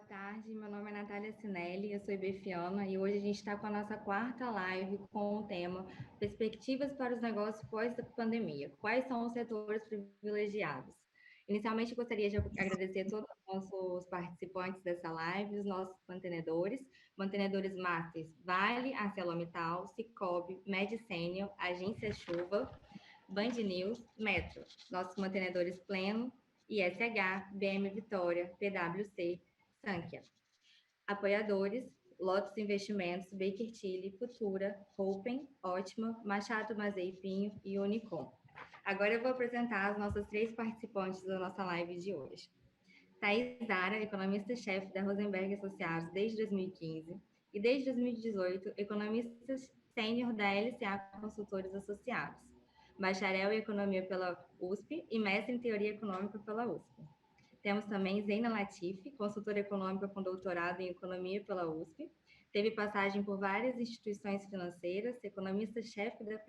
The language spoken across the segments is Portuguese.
tarde, meu nome é Natália Sinelli, eu sou ibefiana e hoje a gente está com a nossa quarta live com o tema Perspectivas para os negócios pós-pandemia. Quais são os setores privilegiados? Inicialmente, eu gostaria de agradecer a todos os nossos participantes dessa live, os nossos mantenedores masters Vale, ArcelorMittal, Sicoob, Med Senior, Agência Chuva, Band News, Metro, nossos mantenedores Pleno, ISH, BM Vitória, PwC, Sankhya. Apoiadores, Lotus Investimentos, Baker Tilly, Futura, Open, Ótima, Machado Mazei Pinho e Unicom. Agora eu vou apresentar as nossas três participantes da nossa live de hoje. Thaís Zara, economista-chefe da Rosenberg Associados desde 2015 e desde 2018, economista sênior da LCA Consultores Associados, bacharel em economia pela USP e mestre em teoria econômica pela USP. Temos também Zeina Latifi, consultora econômica com doutorado em economia pela USP, teve passagem por várias instituições financeiras, foi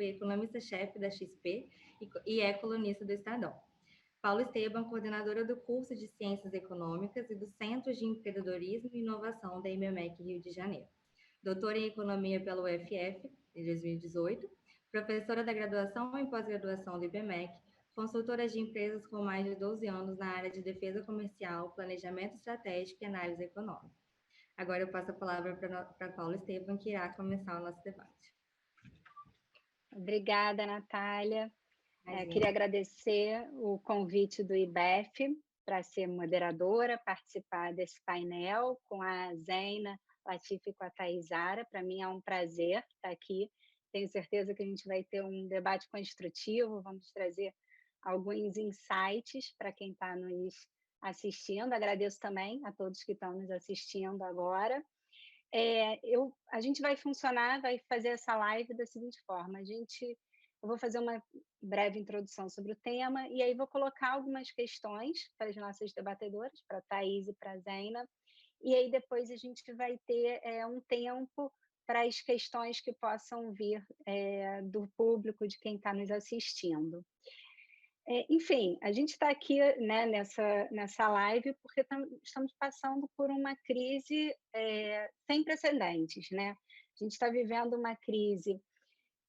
economista-chefe da XP e é colunista do Estadão. Paula Esteban, coordenadora do curso de Ciências Econômicas e do Centro de Empreendedorismo e Inovação da IBMEC Rio de Janeiro. Doutora em Economia pela UFF, em 2018, professora da graduação e pós-graduação do IBMEC, consultora de empresas com mais de 12 anos na área de defesa comercial, planejamento estratégico e análise econômica. Agora eu passo a palavra para Paula Esteban, que irá começar o nosso debate. Obrigada, Natália. Queria agradecer o convite do IBEF para ser moderadora, participar desse painel com a Zeina Latifi e com a Thaís Zara. Para mim é um prazer estar aqui. Tenho certeza que a gente vai ter um debate construtivo, vamos trazer alguns insights para quem está nos assistindo. Agradeço também a todos que estão nos assistindo agora. A gente vai fazer essa live da seguinte forma: eu vou fazer uma breve introdução sobre o tema e aí vou colocar algumas questões para as nossas debatedoras, para a Thaís e para a Zeina, e aí depois a gente vai ter um tempo para as questões que possam vir do público, de quem está nos assistindo. Enfim, a gente está aqui, né, nessa live porque estamos passando por uma crise sem precedentes, né? A gente está vivendo uma crise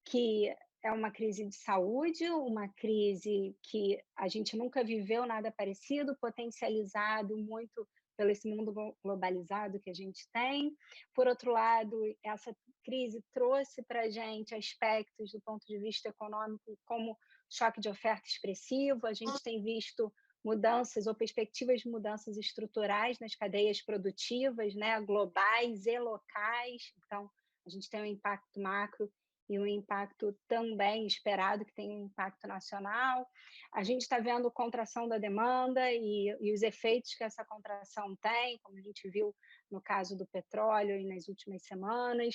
que é uma crise de saúde, uma crise que a gente nunca viveu nada parecido, potencializado muito pelo esse mundo globalizado que a gente tem. Por outro lado, essa crise trouxe para a gente aspectos do ponto de vista econômico, como choque de oferta expressivo. A gente tem visto mudanças ou perspectivas de mudanças estruturais nas cadeias produtivas, né, globais e locais. Então, a gente tem um impacto macro e um impacto também esperado, que tem um impacto nacional. A gente está vendo contração da demanda e os efeitos que essa contração tem, como a gente viu no caso do petróleo e nas últimas semanas,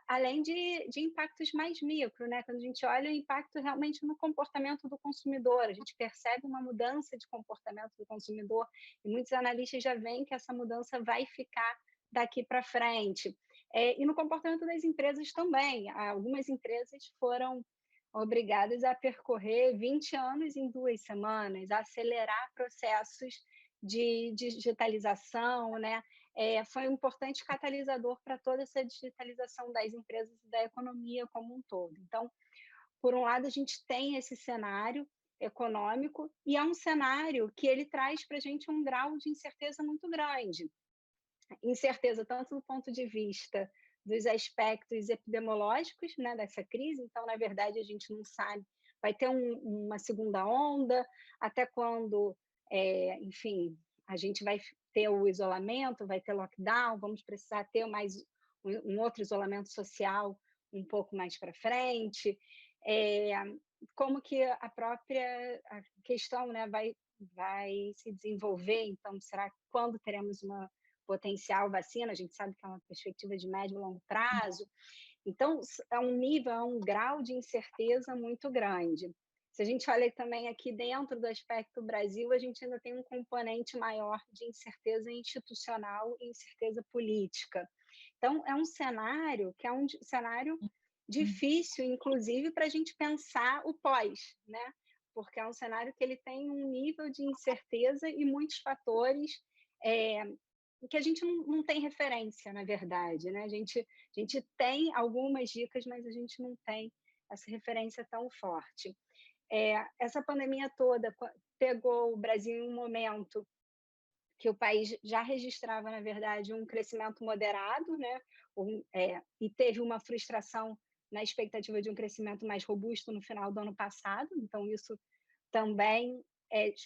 além de impactos mais micro, né? Quando a gente olha o impacto realmente no comportamento do consumidor, a gente percebe uma mudança de comportamento do consumidor e muitos analistas já veem que essa mudança vai ficar daqui para frente. E no comportamento das empresas também. Algumas empresas foram obrigadas a percorrer 20 anos em 2 semanas, a acelerar processos de digitalização, né? Foi um importante catalisador para toda essa digitalização das empresas e da economia como um todo. Então, por um lado, a gente tem esse cenário econômico e é um cenário que ele traz para a gente um grau de incerteza muito grande. Incerteza tanto do ponto de vista dos aspectos epidemiológicos, né, dessa crise. Então, na verdade, a gente não sabe, vai ter uma segunda onda, até quando, enfim, a gente vai ter o isolamento, vai ter lockdown, vamos precisar ter mais um outro isolamento social um pouco mais para frente, como que a própria questão, né, vai se desenvolver. Então, será que quando teremos uma potencial vacina? A gente sabe que é uma perspectiva de médio e longo prazo. Então, é um grau de incerteza muito grande. Se a gente olha também aqui dentro do aspecto Brasil, a gente ainda tem um componente maior de incerteza institucional e incerteza política. Então, é um cenário que é um cenário difícil, inclusive, para a gente pensar o pós, né? Porque é um cenário que ele tem um nível de incerteza e muitos fatores que a gente não tem referência, na verdade, né? A gente tem algumas dicas, mas a gente não tem essa referência tão forte. Essa pandemia toda pegou o Brasil em um momento que o país já registrava, na verdade, um crescimento moderado, né? E teve uma frustração na expectativa de um crescimento mais robusto no final do ano passado. Então, isso também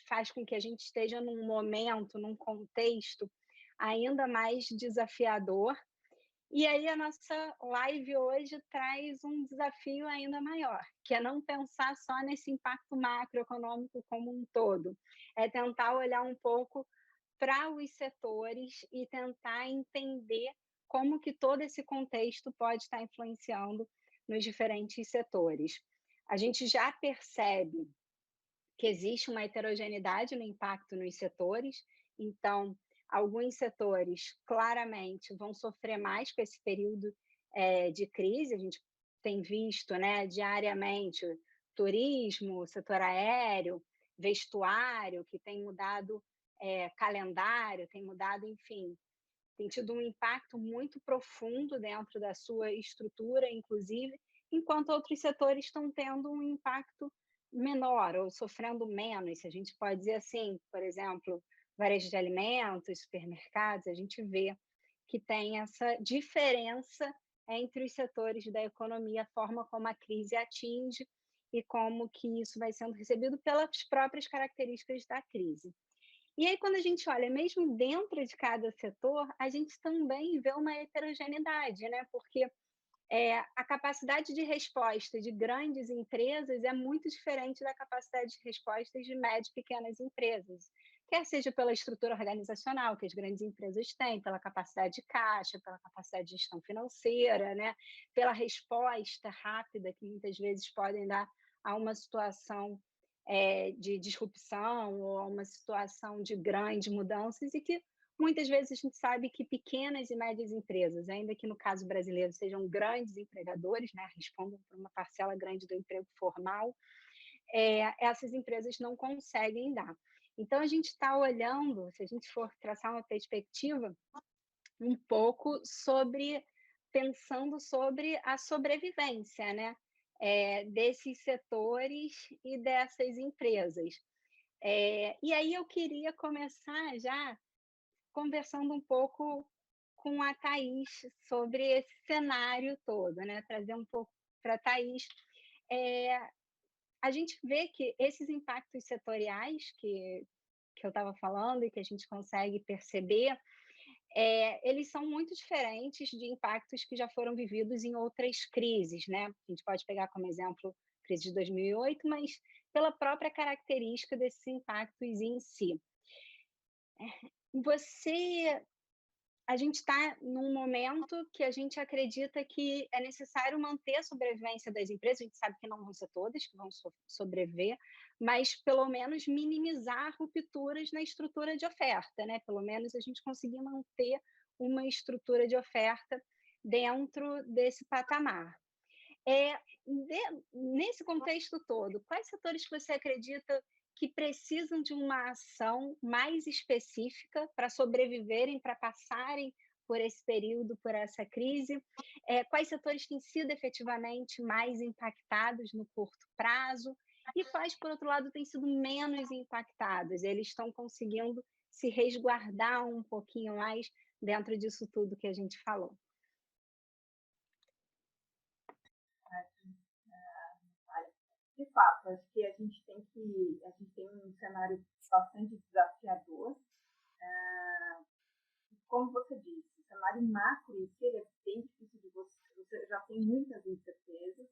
faz com que a gente esteja num momento, num contexto ainda mais desafiador. E aí a nossa live hoje traz um desafio ainda maior, que é não pensar só nesse impacto macroeconômico como um todo, é tentar olhar um pouco para os setores e tentar entender como que todo esse contexto pode estar influenciando nos diferentes setores. A gente já percebe que existe uma heterogeneidade no impacto nos setores, então, alguns setores claramente vão sofrer mais com esse período de crise, a gente tem visto, né, diariamente, turismo, setor aéreo, vestuário, que tem mudado calendário, tem mudado, enfim, tem tido um impacto muito profundo dentro da sua estrutura, inclusive, enquanto outros setores estão tendo um impacto menor ou sofrendo menos, se a gente pode dizer assim, por exemplo, varejo de alimentos, supermercados, a gente vê que tem essa diferença entre os setores da economia, a forma como a crise atinge e como que isso vai sendo recebido pelas próprias características da crise. E aí, quando a gente olha mesmo dentro de cada setor, a gente também vê uma heterogeneidade, né? Porque a capacidade de resposta de grandes empresas é muito diferente da capacidade de resposta de médias e pequenas empresas, quer seja pela estrutura organizacional que as grandes empresas têm, pela capacidade de caixa, pela capacidade de gestão financeira, né? Pela resposta rápida que muitas vezes podem dar a uma situação de disrupção ou a uma situação de grandes mudanças e que muitas vezes a gente sabe que pequenas e médias empresas, ainda que no caso brasileiro sejam grandes empregadores, né, respondam por uma parcela grande do emprego formal, essas empresas não conseguem dar. Então, a gente está olhando, se a gente for traçar uma perspectiva, um pouco pensando sobre a sobrevivência, né, desses setores e dessas empresas. E aí eu queria começar já conversando um pouco com a Thaís sobre esse cenário todo, né? Trazer um pouco para a Thaís. A gente vê que esses impactos setoriais que eu estava falando e que a gente consegue perceber, eles são muito diferentes de impactos que já foram vividos em outras crises, né? A gente pode pegar como exemplo a crise de 2008, mas pela própria característica desses impactos em si. A gente está num momento que a gente acredita que é necessário manter a sobrevivência das empresas, a gente sabe que não vão ser todas que vão sobreviver, mas pelo menos minimizar rupturas na estrutura de oferta, né? Pelo menos a gente conseguir manter uma estrutura de oferta dentro desse patamar. Nesse contexto todo, quais setores que você acredita que precisam de uma ação mais específica para sobreviverem, para passarem por esse período, por essa crise? Quais setores têm sido efetivamente mais impactados no curto prazo? E quais, por outro lado, têm sido menos impactados? Eles estão conseguindo se resguardar um pouquinho mais dentro disso tudo que a gente falou. De fato, acho que a gente tem um cenário bastante desafiador. Como você disse, o cenário macro em si é bem difícil de você já tem muitas incertezas,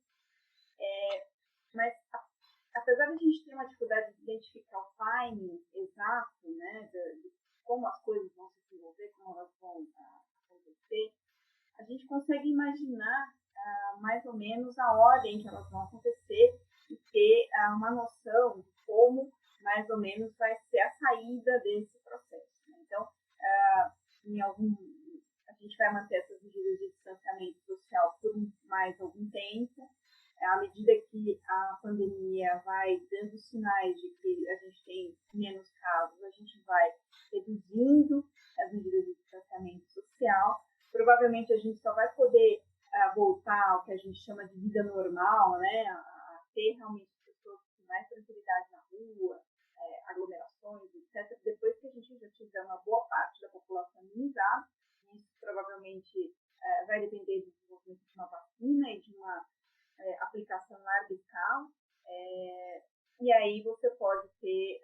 mas apesar de a gente ter uma dificuldade de identificar o timing exato, né, de como as coisas vão se desenvolver, como elas vão acontecer, a gente consegue imaginar mais ou menos a ordem que elas vão acontecer e ter uma noção de como mais ou menos vai ser a saída desse processo. Então, a gente vai manter essas medidas de distanciamento social por mais algum tempo. À medida que a pandemia vai dando sinais de que a gente tem menos casos, a gente vai reduzindo as medidas de provavelmente a gente só vai poder voltar ao que a gente chama de vida normal, né? A ter realmente pessoas com mais tranquilidade na rua, aglomerações, etc., depois que a gente já tiver uma boa parte da população imunizada. Isso provavelmente vai depender do desenvolvimento de uma vacina e de uma aplicação em larga escala. E aí você pode ter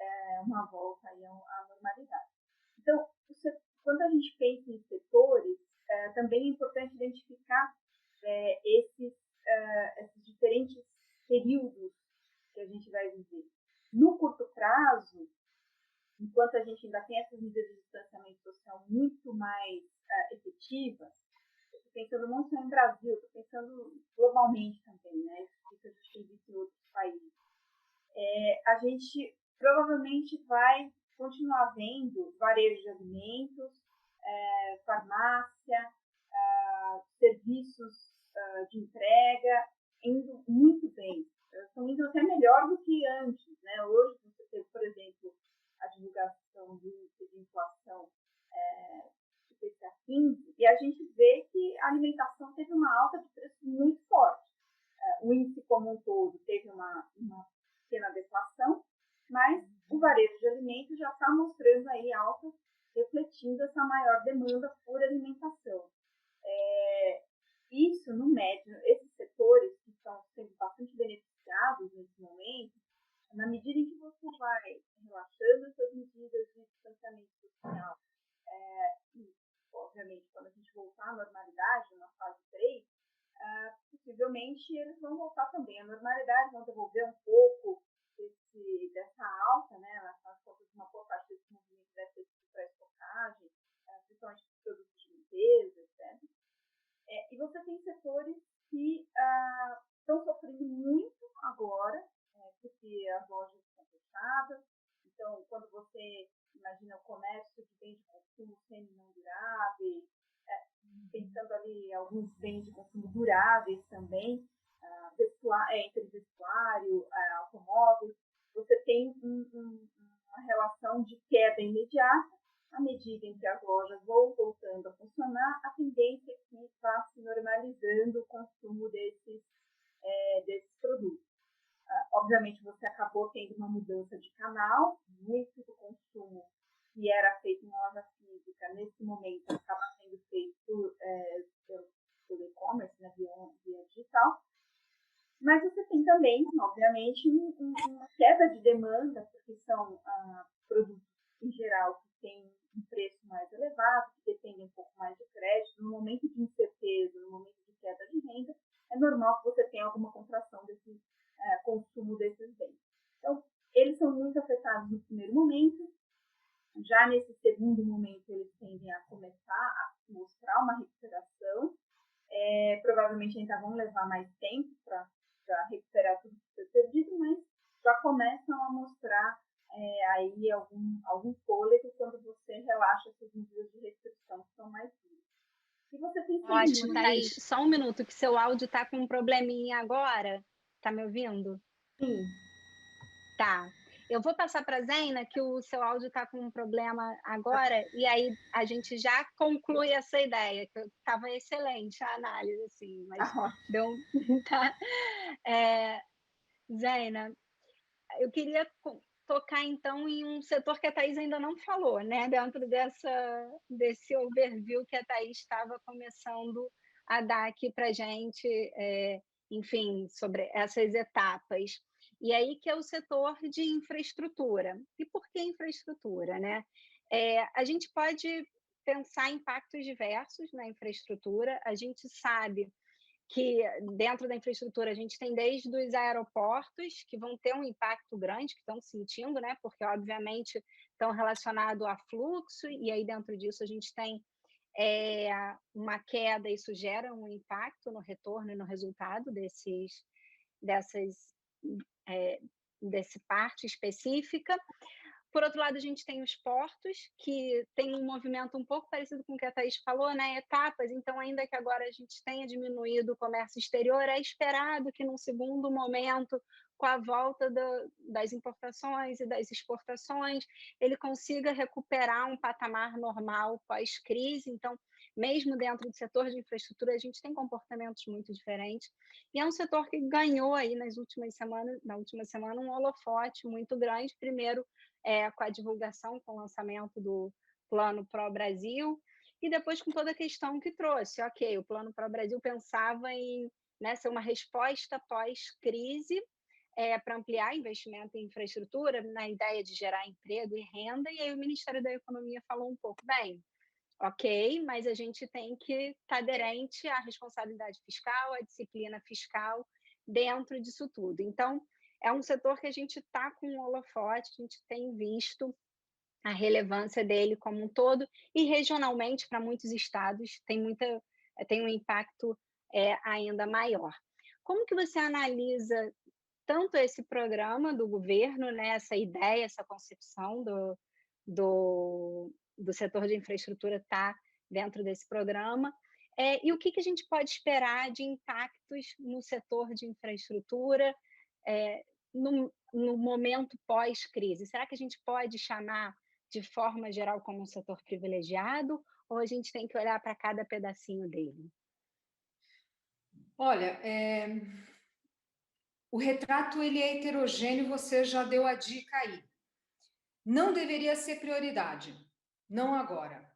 uma volta aí à normalidade. Então, quando a gente pensa em setores, também é importante identificar esses diferentes períodos que a gente vai viver. No curto prazo, enquanto a gente ainda tem essas medidas de distanciamento social muito mais efetivas, eu estou pensando não só em Brasil, estou pensando globalmente também, né? Isso que a gente tem visto em outros países. A gente provavelmente vai continuar vendo varejo de alimentos, farmácia, serviços de entrega indo muito bem. Estão indo até melhor do que antes, né? Hoje você teve, por exemplo, a divulgação do índice de inflação IPCA 15, e a gente vê que a alimentação teve uma alta de preço muito forte. O índice como um todo teve uma pequena deflação, mas o varejo de alimentos já está mostrando aí altas, refletindo essa maior demanda por alimentação. Isso, no médio, esses setores que estão sendo bastante beneficiados nesse momento, na medida em que você vai relaxando essas medidas de distanciamento social, e, obviamente, quando a gente voltar à normalidade, na fase 3, possivelmente eles vão voltar também à normalidade, vão devolver um pouco dessa alta, né? Nas contas, uma boa parte desse movimento deve ter sido para estocagem, principalmente produtos de limpeza, etc. E você tem setores que estão sofrendo muito agora, porque as lojas estão fechadas. Então, quando você imagina o comércio de bens de consumo semi-não duráveis, pensando ali alguns bens de consumo duráveis também, entre vestuário, automóveis, você tem uma relação de queda imediata. À medida em que as lojas vão voltando a funcionar, a tendência é que vá se normalizando o consumo desses produtos. Obviamente, você acabou tendo uma mudança de canal, muito do consumo que era feito em loja física, nesse momento, acaba sendo feito pelo e-commerce, né, via digital. Mas você tem também, obviamente, uma queda de demanda, porque são produtos, em geral, que têm um preço mais elevado, que dependem um pouco mais de crédito. No momento de incerteza, no momento de queda de renda, é normal que você tenha alguma contração desse consumo desses bens. Então, eles são muito afetados no primeiro momento. Já nesse segundo momento, eles tendem a começar a mostrar uma recuperação. Provavelmente ainda vão levar mais tempo para recuperar tudo que foi perdido, mas já começam a mostrar aí algum fôlego quando você relaxa essas medidas de restrição que são mais duras. E você tem Ótimo, Thaís. Só um minuto, que seu áudio está com um probleminha agora. Está me ouvindo? Sim. Tá. Eu vou passar para a Zena que o seu áudio está com um problema agora, e aí a gente já conclui essa ideia, que estava excelente a análise, assim, mas deu tá. Zena, eu queria tocar, então, em um setor que a Thaís ainda não falou, né? Dentro desse overview que a Thaís estava começando a dar aqui para a gente, enfim, sobre essas etapas. E aí que é o setor de infraestrutura. E por que infraestrutura, né? A gente pode pensar em impactos diversos na infraestrutura. A gente sabe que dentro da infraestrutura a gente tem desde os aeroportos, que vão ter um impacto grande, que estão sentindo, né? Porque, obviamente, estão relacionados a fluxo, e aí dentro disso a gente tem uma queda, isso gera um impacto no retorno e no resultado dessa parte específica. Por outro lado, a gente tem os portos, que tem um movimento um pouco parecido com o que a Thaís falou, né? Etapas. Então, ainda que agora a gente tenha diminuído o comércio exterior, é esperado que num segundo momento, com a volta das importações e das exportações, ele consiga recuperar um patamar normal pós-crise. Então, mesmo dentro do setor de infraestrutura, a gente tem comportamentos muito diferentes. E é um setor que ganhou aí na última semana, um holofote muito grande, primeiro com a divulgação, com o lançamento do Plano Pro Brasil, e depois com toda a questão que trouxe. Ok, o Plano Pro Brasil pensava em, né, ser uma resposta pós-crise, para ampliar investimento em infraestrutura, na ideia de gerar emprego e renda, e aí o Ministério da Economia falou um pouco, bem, ok, mas a gente tem que estar aderente à responsabilidade fiscal, à disciplina fiscal dentro disso tudo. Então, é um setor que a gente está com um holofote, a gente tem visto a relevância dele como um todo, e regionalmente, para muitos estados, tem um impacto ainda maior. Como que você analisa tanto esse programa do governo, né, essa ideia, essa concepção do setor de infraestrutura estar dentro desse programa, e o que a gente pode esperar de impactos no setor de infraestrutura no momento pós-crise? Será que a gente pode chamar de forma geral como um setor privilegiado, ou a gente tem que olhar para cada pedacinho dele? Olha, o retrato ele é heterogêneo, você já deu a dica aí. Não deveria ser prioridade, não agora.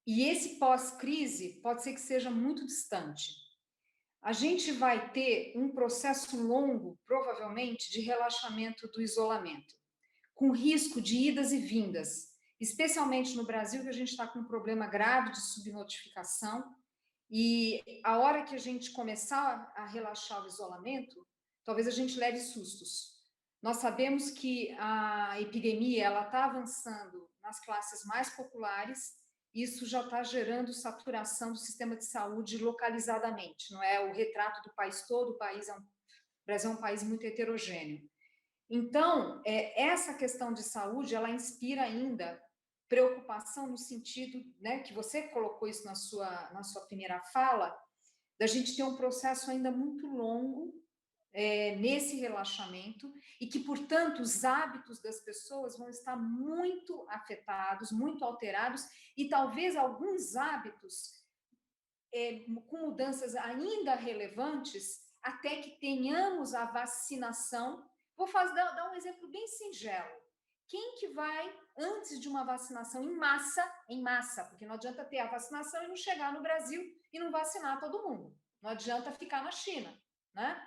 E esse pós-crise pode ser que seja muito distante. A gente vai ter um processo longo, provavelmente, de relaxamento do isolamento, com risco de idas e vindas, especialmente no Brasil, que a gente está com um problema grave de subnotificação, e a hora que a gente começar a relaxar o isolamento, talvez a gente leve sustos. Nós sabemos que a epidemia ela está avançando nas classes mais populares, isso já está gerando saturação do sistema de saúde localizadamente, não é o retrato do país todo, o Brasil é um país muito heterogêneo. Então, essa questão de saúde, ela inspira ainda preocupação no sentido, né, que você colocou isso na sua primeira fala, da gente ter um processo ainda muito longo nesse relaxamento e que, portanto, os hábitos das pessoas vão estar muito afetados, muito alterados e talvez alguns hábitos com mudanças ainda relevantes até que tenhamos a vacinação. Vou dar um exemplo bem singelo. Quem que vai, antes de uma vacinação em massa, porque não adianta ter a vacinação e não chegar no Brasil e não vacinar todo mundo. Não adianta ficar na China, né?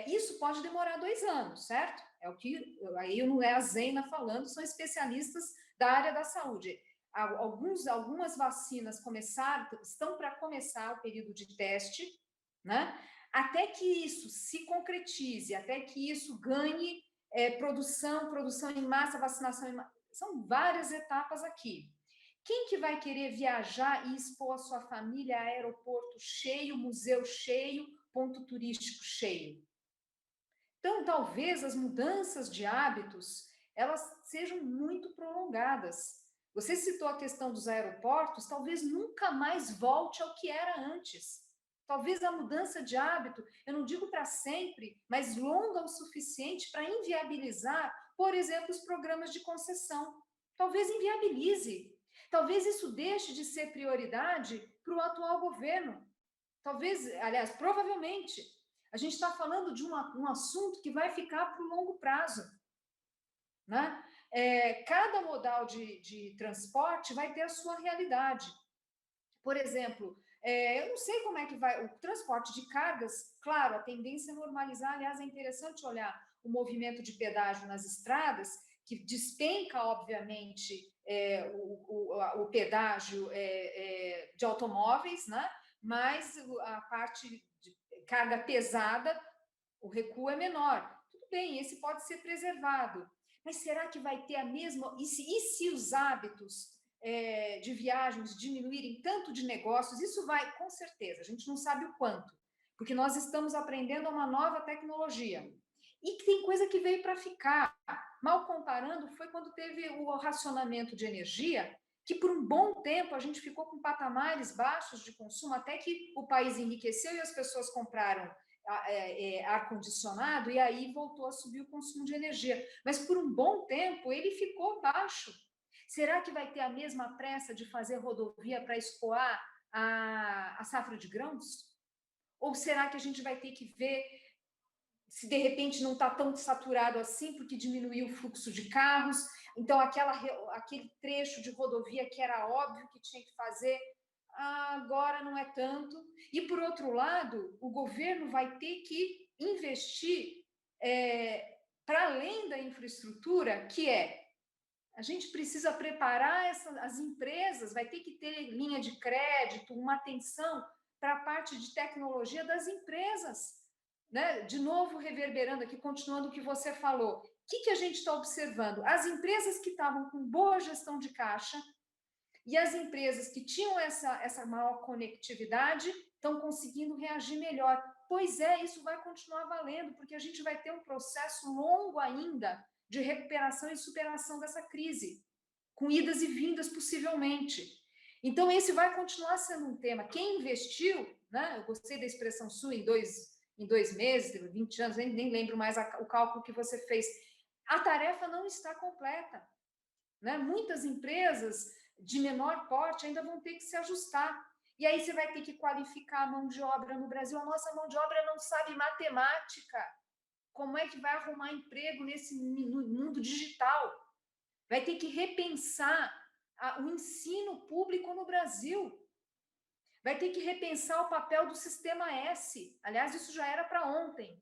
Isso pode demorar 2 anos, certo? É o que, aí não é a Zena falando, são especialistas da área da saúde. Algumas vacinas estão para começar o período de teste, né? Até que isso se concretize, até que isso ganhe produção em massa, vacinação em massa. São várias etapas aqui. Quem que vai querer viajar e expor a sua família a aeroporto cheio, museu cheio, ponto turístico cheio? Então, talvez as mudanças de hábitos, elas sejam muito prolongadas. Você citou a questão dos aeroportos, talvez nunca mais volte ao que era antes. Talvez a mudança de hábito, eu não digo para sempre, mas longa o suficiente para inviabilizar, por exemplo, os programas de concessão. Talvez inviabilize. Talvez isso deixe de ser prioridade para o atual governo. Talvez, aliás, provavelmente, a gente está falando de um assunto que vai ficar para o longo prazo, né? Cada modal de transporte vai ter a sua realidade. Por exemplo, eu não sei como é que vai o transporte de cargas, claro, a tendência é normalizar, aliás, é interessante olhar o movimento de pedágio nas estradas, que despenca, obviamente, o pedágio de automóveis, né? Mas a parte de carga pesada, o recuo é menor. Tudo bem, esse pode ser preservado. Mas será que vai ter a mesma... E se os hábitos de viagens diminuírem tanto de negócios? Isso vai, com certeza, a gente não sabe o quanto, porque nós estamos aprendendo uma nova tecnologia. E tem coisa que veio para ficar. Mal comparando, foi quando teve o racionamento de energia, que por um bom tempo a gente ficou com patamares baixos de consumo, até que o país enriqueceu e as pessoas compraram ar-condicionado, e aí voltou a subir o consumo de energia. Mas por um bom tempo ele ficou baixo. Será que vai ter a mesma pressa de fazer rodovia para escoar a safra de grãos? Ou será que a gente vai ter que ver se de repente não está tão saturado assim, porque diminuiu o fluxo de carros? Então, aquele trecho de rodovia que era óbvio que tinha que fazer, agora não é tanto. E, por outro lado, o governo vai ter que investir para além da infraestrutura, que a gente precisa preparar as empresas, vai ter que ter linha de crédito, uma atenção para a parte de tecnologia das empresas. Né? De novo, reverberando aqui, continuando o que você falou. O que a gente está observando? As empresas que estavam com boa gestão de caixa e as empresas que tinham essa maior conectividade estão conseguindo reagir melhor. Pois isso vai continuar valendo, porque a gente vai ter um processo longo ainda de recuperação e superação dessa crise, com idas e vindas possivelmente. Então, esse vai continuar sendo um tema. Quem investiu, né? Eu gostei da expressão sua, em dois meses, 20 anos, nem lembro mais o cálculo que você fez. A tarefa não está completa. Né? Muitas empresas de menor porte ainda vão ter que se ajustar. E aí você vai ter que qualificar a mão de obra no Brasil. A nossa mão de obra não sabe matemática. Como é que vai arrumar emprego no mundo digital? Vai ter que repensar o ensino público no Brasil. Vai ter que repensar o papel do Sistema S. Aliás, isso já era para ontem.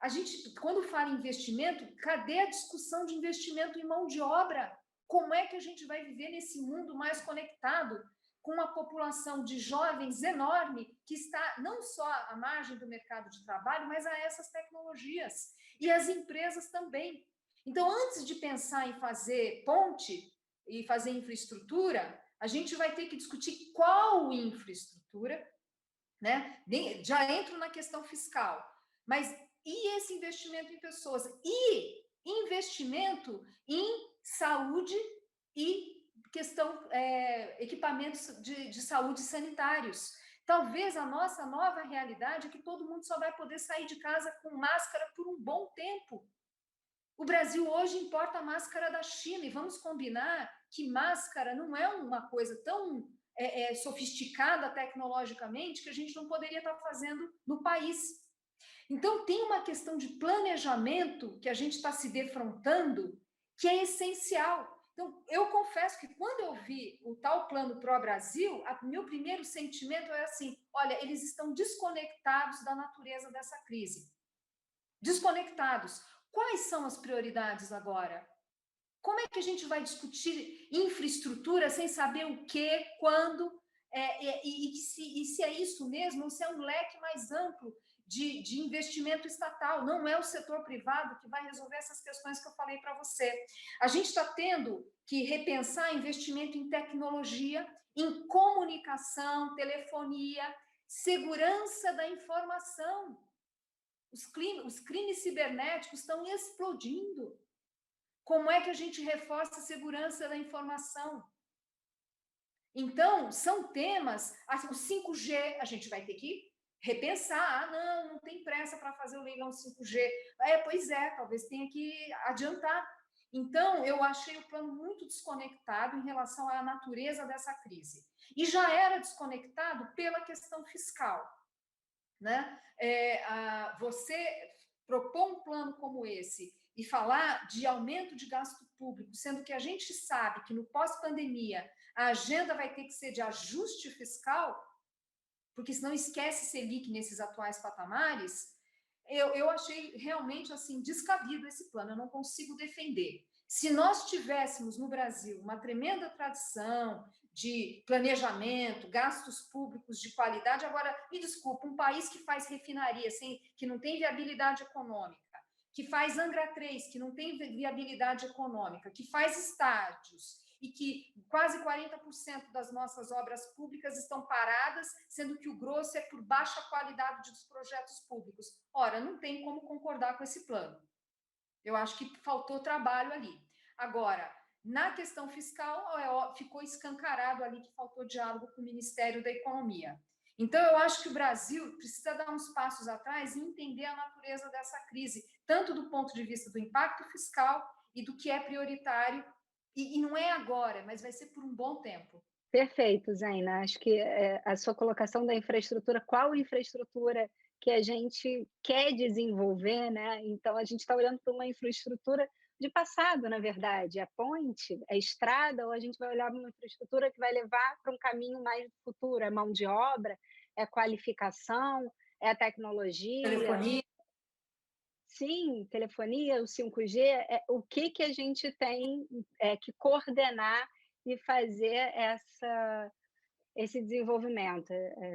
A gente, quando fala em investimento, cadê a discussão de investimento em mão de obra? Como é que a gente vai viver nesse mundo mais conectado, com uma população de jovens enorme, que está não só à margem do mercado de trabalho, mas a essas tecnologias. E as empresas também. Então, antes de pensar em fazer ponte e fazer infraestrutura, a gente vai ter que discutir qual infraestrutura, né? Já entro na questão fiscal, mas e esse investimento em pessoas? E investimento em saúde e equipamentos de saúde sanitários. Talvez a nossa nova realidade é que todo mundo só vai poder sair de casa com máscara por um bom tempo. O Brasil hoje importa máscara da China, e vamos combinar que máscara não é uma coisa tão sofisticada tecnologicamente que a gente não poderia estar fazendo no país. Então, tem uma questão de planejamento que a gente está se defrontando que é essencial. Então, eu confesso que quando eu vi o tal Plano Pro Brasil, meu primeiro sentimento é assim, olha, eles estão desconectados da natureza dessa crise. Desconectados. Quais são as prioridades agora? Como é que a gente vai discutir infraestrutura sem saber o que, quando, e se é isso mesmo, ou se é um leque mais amplo de investimento estatal? Não é o setor privado que vai resolver essas questões que eu falei para você. A gente está tendo que repensar investimento em tecnologia, em comunicação, telefonia, segurança da informação. Os crimes cibernéticos estão explodindo. Como é que a gente reforça a segurança da informação? Então, são temas, o 5G, a gente vai ter que repensar. Não tem pressa para fazer o leilão 5G. Pois é, talvez tenha que adiantar. Então, eu achei o plano muito desconectado em relação à natureza dessa crise. E já era desconectado pela questão fiscal. Né? Você propor um plano como esse e falar de aumento de gasto público, sendo que a gente sabe que no pós-pandemia a agenda vai ter que ser de ajuste fiscal, porque senão esquece Selic nesses atuais patamares, eu achei realmente assim descabido esse plano, eu não consigo defender. Se nós tivéssemos no Brasil uma tremenda tradição de planejamento, gastos públicos de qualidade, agora, me desculpa, um país que faz refinaria, que não tem viabilidade econômica, que faz Angra 3, que não tem viabilidade econômica, que faz estádios, e que quase 40% das nossas obras públicas estão paradas, sendo que o grosso é por baixa qualidade dos projetos públicos. Ora, não tem como concordar com esse plano. Eu acho que faltou trabalho ali. Agora, na questão fiscal, ficou escancarado ali que faltou diálogo com o Ministério da Economia. Então, eu acho que o Brasil precisa dar uns passos atrás e entender a natureza dessa crise, tanto do ponto de vista do impacto fiscal e do que é prioritário, e não é agora, mas vai ser por um bom tempo. Perfeito, Zaina. Acho que a sua colocação da infraestrutura, qual infraestrutura que a gente quer desenvolver, né? Então, a gente está olhando para uma infraestrutura de passado, na verdade, a ponte, a estrada, ou a gente vai olhar para uma infraestrutura que vai levar para um caminho mais do futuro, é mão de obra, é qualificação, é a tecnologia. Telefonia. Sim, telefonia, o 5G, o que a gente tem que coordenar e fazer esse desenvolvimento.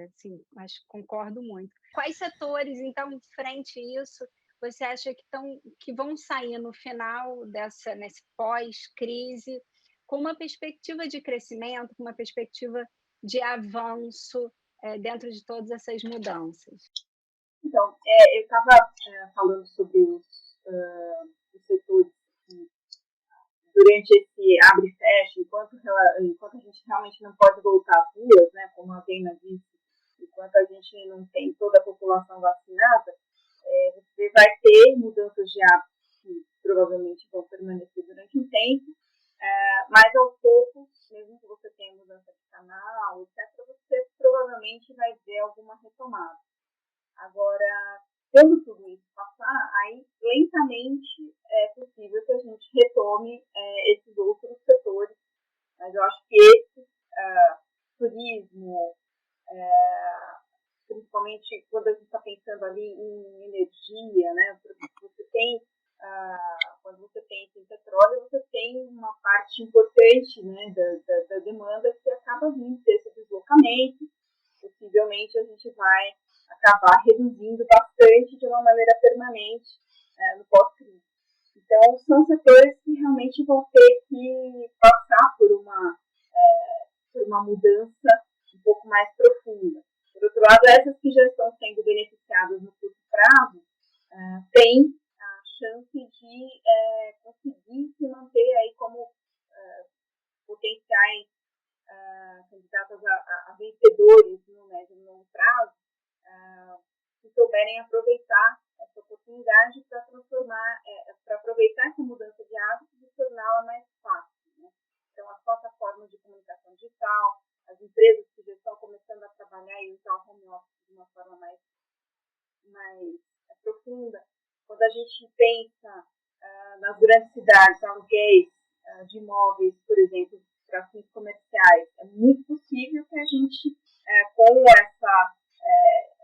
Assim, acho que concordo muito. Quais setores, então, frente a isso, você acha que vão sair no final nesse pós-crise, com uma perspectiva de crescimento, com uma perspectiva de avanço dentro de todas essas mudanças? Então, eu estava falando sobre os setores que, durante esse abre e fecha, enquanto a gente realmente não pode voltar às ruas, né, como a Dena disse, enquanto a gente não tem toda a população vacinada, você vai ter mudanças de hábitos que provavelmente vão permanecer durante um tempo, mas aos poucos, mesmo que você tenha mudança de canal, etc., você provavelmente vai ver alguma retomada. Agora, quando tudo isso passar, aí lentamente é possível que a gente retome esses outros setores. Mas eu acho que esse turismo, principalmente quando a gente está pensando ali em energia, né? Você tem, quando você pensa em petróleo, você tem uma parte importante, né, da demanda que acaba vindo desse deslocamento. Possivelmente a gente vai acabar reduzindo bastante de uma maneira permanente no pós-crise. Então, são setores que realmente vão ter que passar por uma mudança um pouco mais profunda. Por outro lado, essas que já estão sendo beneficiadas no curto prazo têm a chance de conseguir se manter aí como potenciais candidatas a vencedores no médio e longo prazo, se souberem aproveitar essa oportunidade para transformar, para aproveitar essa mudança de hábitos e torná-la mais fácil. Né? Então, as plataformas de comunicação digital, as empresas que já estão começando a trabalhar e usar o home office de uma forma mais profunda. Quando a gente pensa nas grandes cidades, aluguéis de imóveis, por exemplo, para fins comerciais, é muito possível que a gente, com essa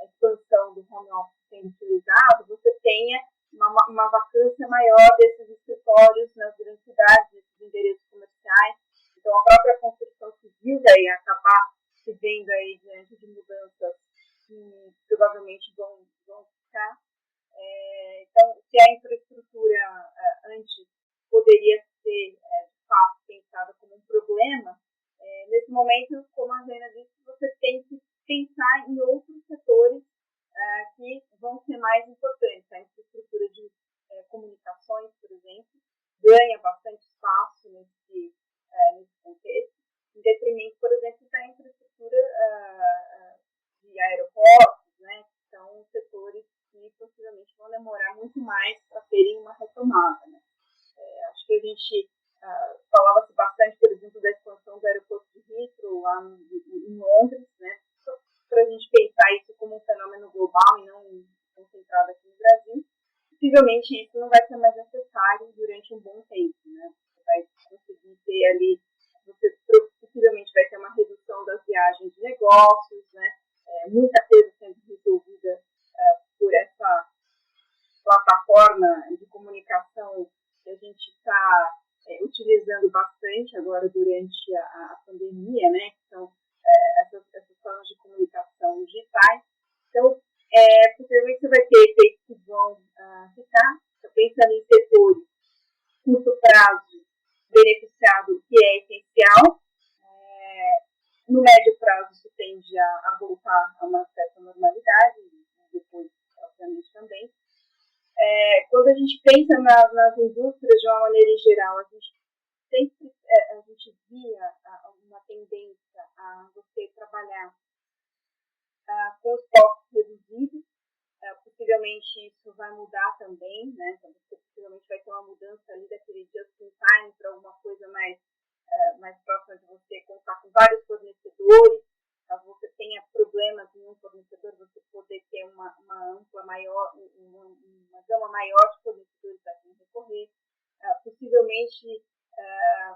expansão do home office sendo utilizado, você tenha uma vacância maior desses escritórios nas grandes cidades, nesses endereços comerciais. Então, a própria construção civil vai acabar se vendo aí diante de mudanças que provavelmente vão ficar. Então, se a infraestrutura antes poderia ser, de fato, pensada como um problema, nesse momento, como a Zena disse, você tem que pensar em outros setores que vão ser mais importantes. A infraestrutura de comunicações, por exemplo, ganha bastante espaço nesse contexto, em detrimento, por exemplo, da infraestrutura de aeroportos, né, que são setores que possivelmente vão demorar muito mais para terem uma retomada. Né? Acho que a gente falava-se bastante, por exemplo, da expansão do aeroporto de Heathrow lá em Londres, né? Para a gente pensar isso como um fenômeno global e não concentrado aqui no Brasil. Possivelmente isso não vai ser mais necessário durante um bom tempo. Né? Você vai conseguir ter ali, você possivelmente vai ter uma redução das viagens de negócios, né? Muita coisa sendo resolvida por essa plataforma de comunicação que a gente está utilizando bastante agora durante a pandemia, né? Então, essas formas de comunicação digitais. Então, possivelmente você vai ter efeitos que vão ficar. Estou pensando em setores curto prazo beneficiado, que é essencial. No médio prazo, isso tende a voltar a uma certa normalidade, e depois, obviamente, também. Quando a gente pensa nas indústrias de uma maneira em geral, a gente via uma tendência a você trabalhar com os estoques reduzidos. Possivelmente isso vai mudar também, né? Então, você possivelmente vai ter uma mudança ali daquele just-in-time para alguma coisa mais próxima de você contar com vários fornecedores. Caso você tenha problemas em um fornecedor, você poder ter uma ampla maior, uma gama maior de fornecedores a quem recorrer. Possivelmente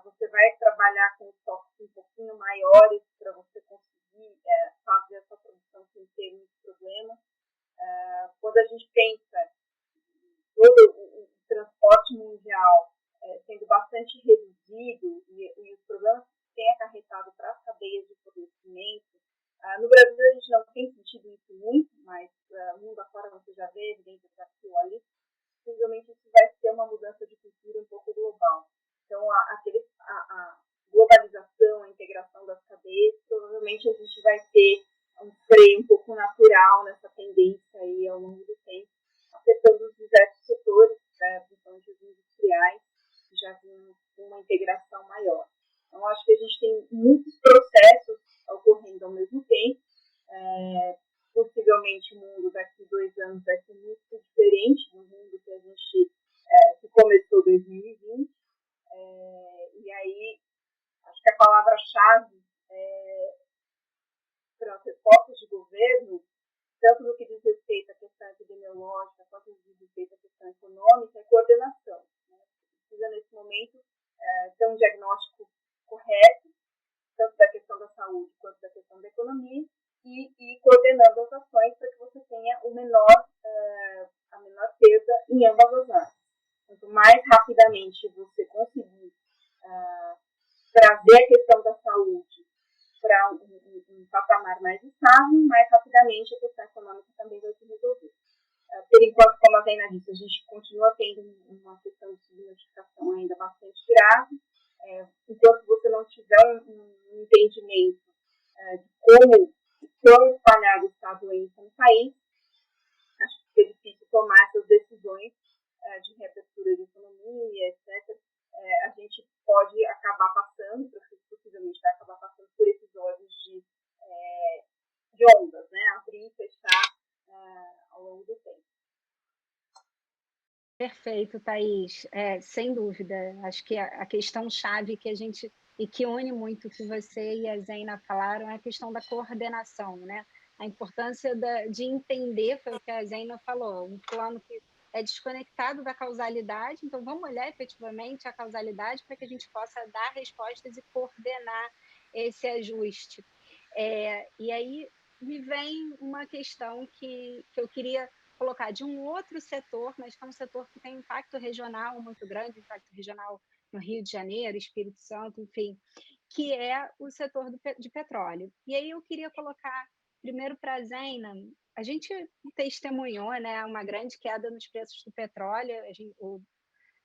você vai trabalhar com estoques um pouquinho maiores para você conseguir fazer a sua produção sem ter muitos problemas. Quando a gente pensa em todo o transporte mundial sendo bastante reduzido e os problemas que tem acarretado para as cadeias de fornecimento, no Brasil a gente não tem sentido isso muito, mas mundo afora você já vê, evidente, ali, possivelmente isso vai ser uma mudança de cultura um pouco global. Então, a globalização, a integração das cadeias, provavelmente a gente vai ter um freio um pouco natural nessa tendência aí ao longo do tempo, afetando os diversos setores, principalmente os industriais, que já vinham com uma integração maior. Então, acho que a gente tem muitos processos ocorrendo ao mesmo tempo. Possivelmente o mundo daqui 2 anos vai ser muito diferente do mundo que a gente que começou 2020. E aí, acho que a palavra-chave para as respostas de governo, tanto no que diz respeito à questão epidemiológica, quanto no que diz respeito à questão econômica, é coordenação. Né? Precisa, nesse momento, ter um diagnóstico correto, tanto da questão da saúde quanto da questão da economia, e coordenando as ações para que você tenha a menor perda em ambas as áreas. Quanto mais rapidamente você conseguir trazer a questão da saúde para um patamar mais estável, mais rapidamente a questão econômica também vai se resolver. Por enquanto, como a Zena disse, a gente continua tendo uma questão de subnotificação ainda bastante grave. Enquanto você não tiver um entendimento de como quão espalhado está a doença no país, acho que é difícil tomar essas decisões de reabertura de economia, etc. A gente pode acabar passando, possivelmente vai acabar passando por episódios de ondas, né? Abrir e fechar ao longo do tempo. Perfeito, Thaís. Sem dúvida. Acho que a questão-chave que a gente e que une muito o que você e a Zena falaram é a questão da coordenação, né? A importância de entender, foi o que a Zena falou, um plano que é desconectado da causalidade, então vamos olhar efetivamente a causalidade para que a gente possa dar respostas e coordenar esse ajuste. E aí me vem uma questão que eu queria colocar de um outro setor, mas que é um setor que tem impacto regional muito grande, impacto regional no Rio de Janeiro, Espírito Santo, enfim, que é o setor de petróleo. E aí eu queria colocar primeiro para a Zena, a gente testemunhou, né, uma grande queda nos preços do petróleo, o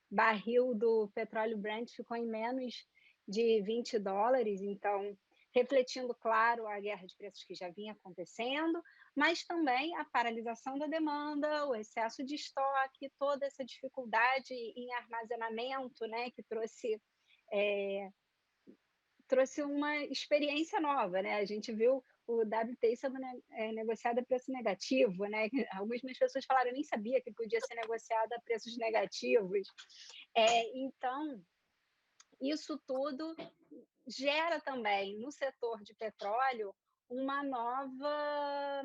barril do petróleo Brent ficou em menos de $20, então refletindo, claro, a guerra de preços que já vinha acontecendo, mas também a paralisação da demanda, o excesso de estoque, toda essa dificuldade em armazenamento, né, que trouxe uma experiência nova, né? A gente viu o WTI sendo negociado a preço negativo, né? Algumas pessoas falaram, eu nem sabia que podia ser negociado a preços negativos. Então, isso tudo gera também no setor de petróleo uma nova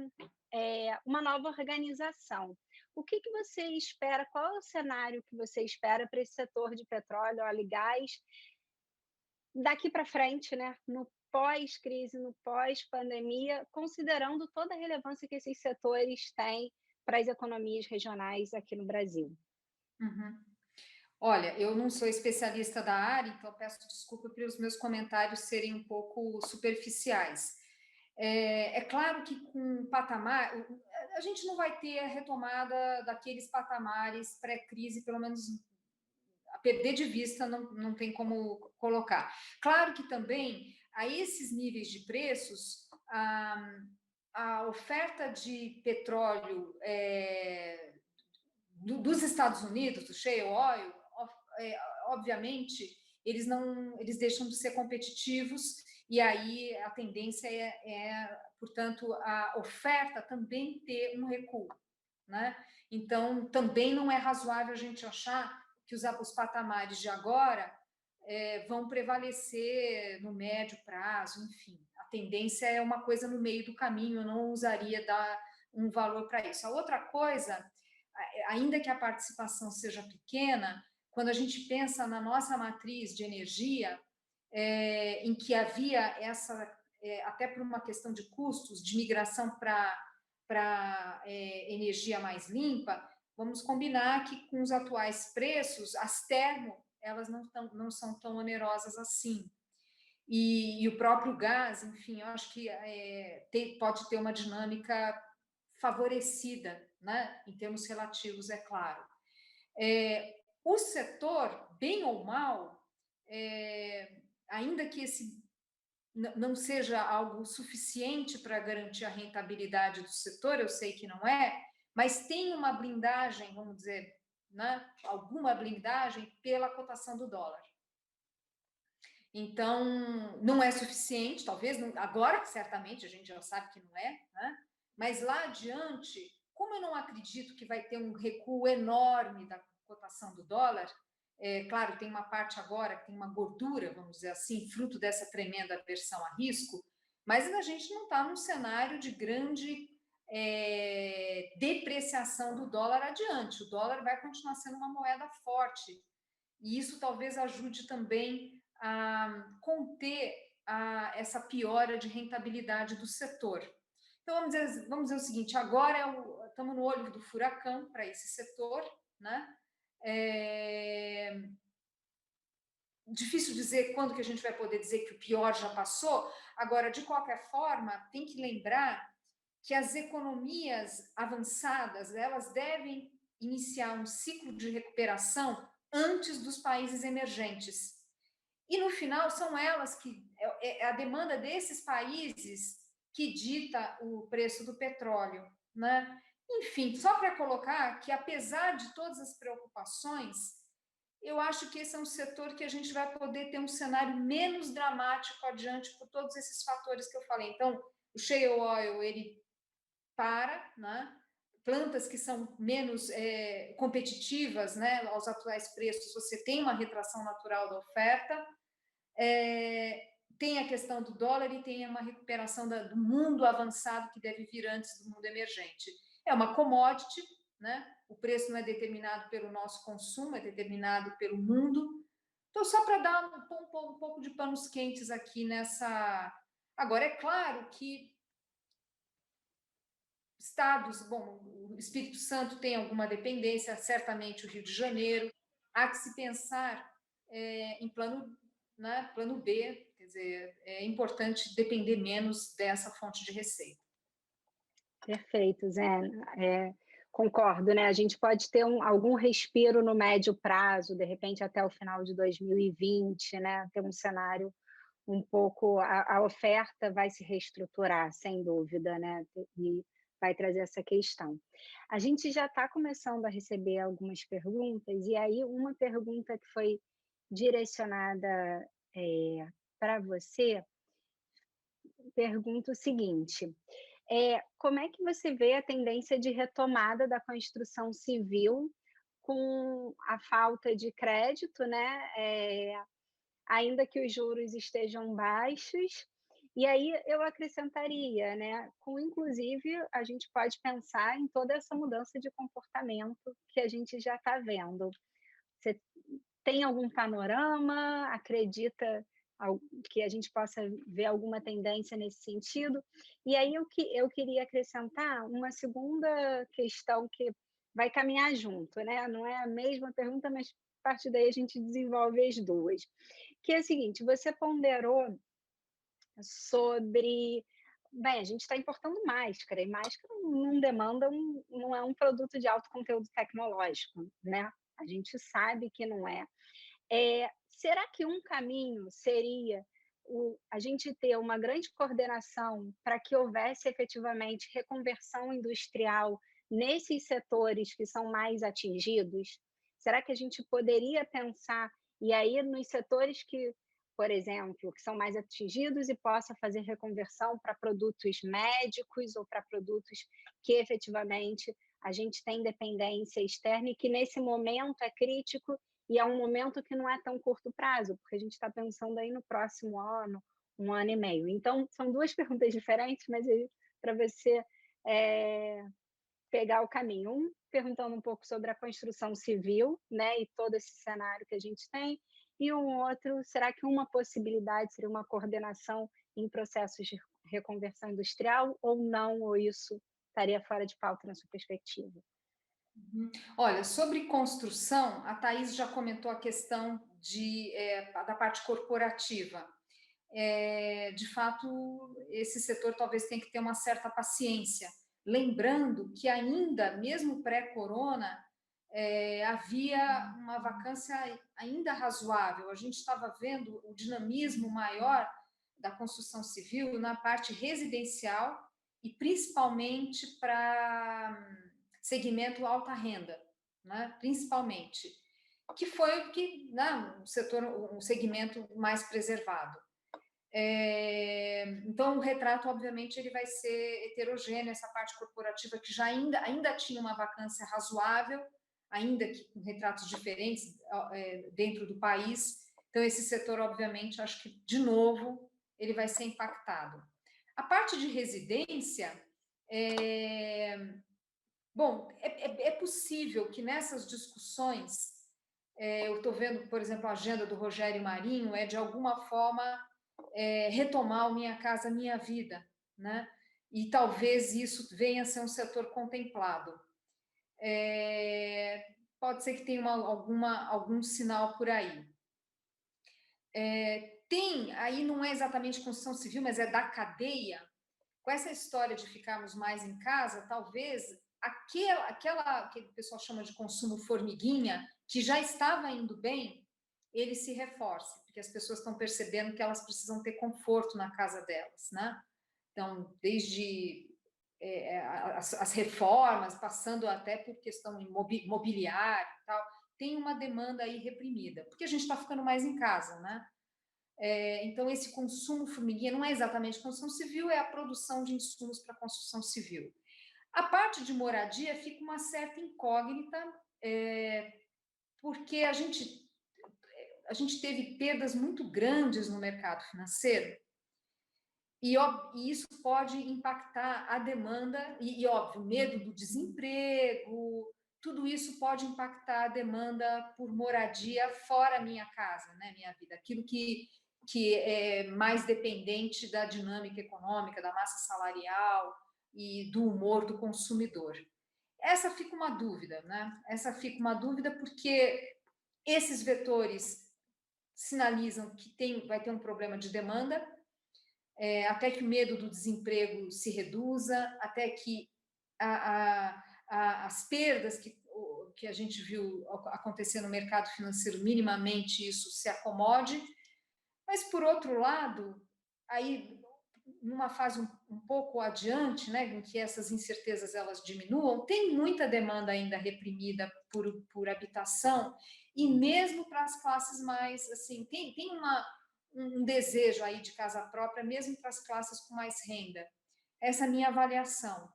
organização. O que você espera? Qual é o cenário que você espera para esse setor de petróleo, óleo e gás daqui para frente, né? No pós-crise, no pós-pandemia, considerando toda a relevância que esses setores têm para as economias regionais aqui no Brasil? Uhum. Olha, eu não sou especialista da área, então peço desculpa por os meus comentários serem um pouco superficiais. É claro que com patamar, a gente não vai ter a retomada daqueles patamares pré-crise, pelo menos a perder de vista não tem como colocar. Claro que também, a esses níveis de preços, a oferta de petróleo dos Estados Unidos, do shale oil, obviamente, eles deixam de ser competitivos e aí a tendência portanto, a oferta também ter um recuo, né? Então, também não é razoável a gente achar que os patamares de agora vão prevalecer no médio prazo, enfim. A tendência é uma coisa no meio do caminho, eu não usaria dar um valor para isso. A outra coisa, ainda que a participação seja pequena, quando a gente pensa na nossa matriz de energia, em que havia essa, até por uma questão de custos, de migração para energia mais limpa, vamos combinar que com os atuais preços, as termo, elas não são tão onerosas assim. E o próprio gás, enfim, eu acho que pode ter uma dinâmica favorecida, né, em termos relativos, é claro. O setor, bem ou mal, ainda que esse não seja algo suficiente para garantir a rentabilidade do setor, eu sei que não é, mas tem uma blindagem, vamos dizer, né, alguma blindagem pela cotação do dólar. Então, não é suficiente, talvez, agora certamente a gente já sabe que não é, né? Mas lá adiante, como eu não acredito que vai ter um recuo enorme da cotação do dólar, claro, tem uma parte agora que tem uma gordura, vamos dizer assim, fruto dessa tremenda aversão a risco, mas a gente não está num cenário de grande depreciação do dólar adiante. O dólar vai continuar sendo uma moeda forte, e isso talvez ajude também a conter essa piora de rentabilidade do setor. Então, vamos dizer o seguinte, agora estamos no olho do furacão para esse setor, né? Difícil dizer quando que a gente vai poder dizer que o pior já passou. Agora, de qualquer forma, tem que lembrar que as economias avançadas, elas devem iniciar um ciclo de recuperação antes dos países emergentes. E, no final, são elas que... É a demanda desses países que dita o preço do petróleo, né? Enfim, só para colocar que, apesar de todas as preocupações, eu acho que esse é um setor que a gente vai poder ter um cenário menos dramático adiante por todos esses fatores que eu falei. Então, o shale oil, ele né? Plantas que são menos competitivas, né, aos atuais preços, você tem uma retração natural da oferta, tem a questão do dólar e tem uma recuperação do mundo avançado que deve vir antes do mundo emergente. É uma commodity, né? O preço não é determinado pelo nosso consumo, é determinado pelo mundo. Então, só para dar um pouco de panos quentes aqui nessa... Agora, é claro que estados, bom, o Espírito Santo tem alguma dependência, certamente o Rio de Janeiro, há que se pensar em plano B, quer dizer, é importante depender menos dessa fonte de receita. Perfeito, Zé. Concordo, né? A gente pode ter algum respiro no médio prazo, de repente até o final de 2020, né? Ter um cenário um pouco... A oferta vai se reestruturar, sem dúvida, né? E vai trazer essa questão. A gente já está começando a receber algumas perguntas, e aí uma pergunta que foi direcionada para você, pergunta o seguinte: como é que você vê a tendência de retomada da construção civil com a falta de crédito, né? Ainda que os juros estejam baixos? E aí eu acrescentaria, né, inclusive, a gente pode pensar em toda essa mudança de comportamento que a gente já está vendo. Você tem algum panorama? Acredita que a gente possa ver alguma tendência nesse sentido? E aí eu queria acrescentar uma segunda questão que vai caminhar junto, né? Não é a mesma pergunta, mas a partir daí a gente desenvolve as duas. Que é o seguinte, você ponderou sobre... Bem, a gente está importando máscara, e máscara não demanda não é um produto de alto conteúdo tecnológico, né? A gente sabe que não é. Será que um caminho seria a gente ter uma grande coordenação para que houvesse efetivamente reconversão industrial nesses setores que são mais atingidos? Será que a gente poderia pensar, e aí nos setores que por exemplo, que são mais atingidos e possa fazer reconversão para produtos médicos ou para produtos que efetivamente a gente tem dependência externa e que nesse momento é crítico e é um momento que não é tão curto prazo, porque a gente está pensando aí no próximo ano, 1 ano e meio. Então, são duas perguntas diferentes, mas para você pegar o caminho. Perguntando um pouco sobre a construção civil, né, e todo esse cenário que a gente tem, e um outro, será que uma possibilidade seria uma coordenação em processos de reconversão industrial ou não, ou isso estaria fora de pauta na sua perspectiva? Olha, sobre construção, a Thaís já comentou a questão da parte corporativa. De fato, esse setor talvez tenha que ter uma certa paciência, lembrando que ainda, mesmo pré-corona, havia uma vacância ainda razoável. A gente estava vendo o dinamismo maior da construção civil na parte residencial e principalmente para segmento alta renda, né? Principalmente, que foi o que, né, um segmento mais preservado. Então, o retrato, obviamente, ele vai ser heterogêneo, essa parte corporativa que já ainda tinha uma vacância razoável, ainda que com retratos diferentes dentro do país. Então, esse setor, obviamente, acho que, de novo, ele vai ser impactado. A parte de residência, bom, é possível que nessas discussões, eu estou vendo, por exemplo, a agenda do Rogério Marinho, de alguma forma retomar o Minha Casa Minha Vida, né? E talvez isso venha a ser um setor contemplado. Pode ser que tenha algum sinal por aí. Aí não é exatamente construção civil, mas é da cadeia. Com essa história de ficarmos mais em casa, talvez aquela que o pessoal chama de consumo formiguinha, que já estava indo bem, ele se reforce, porque as pessoas estão percebendo que elas precisam ter conforto na casa delas, né? Então, desde as reformas, passando até por questão imobiliária e tal, tem uma demanda aí reprimida, porque a gente está ficando mais em casa, né? Então, esse consumo formiguinha não é exatamente construção civil, é a produção de insumos para construção civil. A parte de moradia fica uma certa incógnita, porque a gente teve perdas muito grandes no mercado financeiro, e isso pode impactar a demanda, e óbvio, medo do desemprego, tudo isso pode impactar a demanda por moradia fora minha casa, né, minha vida, aquilo que é mais dependente da dinâmica econômica, da massa salarial e do humor do consumidor. Essa fica uma dúvida, né? Essa fica uma dúvida porque esses vetores sinalizam que vai ter um problema de demanda, até que o medo do desemprego se reduza, até que as perdas que a gente viu acontecer no mercado financeiro, minimamente isso se acomode. Mas, por outro lado, aí, numa fase um pouco adiante, né, em que essas incertezas elas diminuam, tem muita demanda ainda reprimida por habitação, e mesmo para as classes mais, assim, tem um desejo aí de casa própria, mesmo para as classes com mais renda. Essa é a minha avaliação.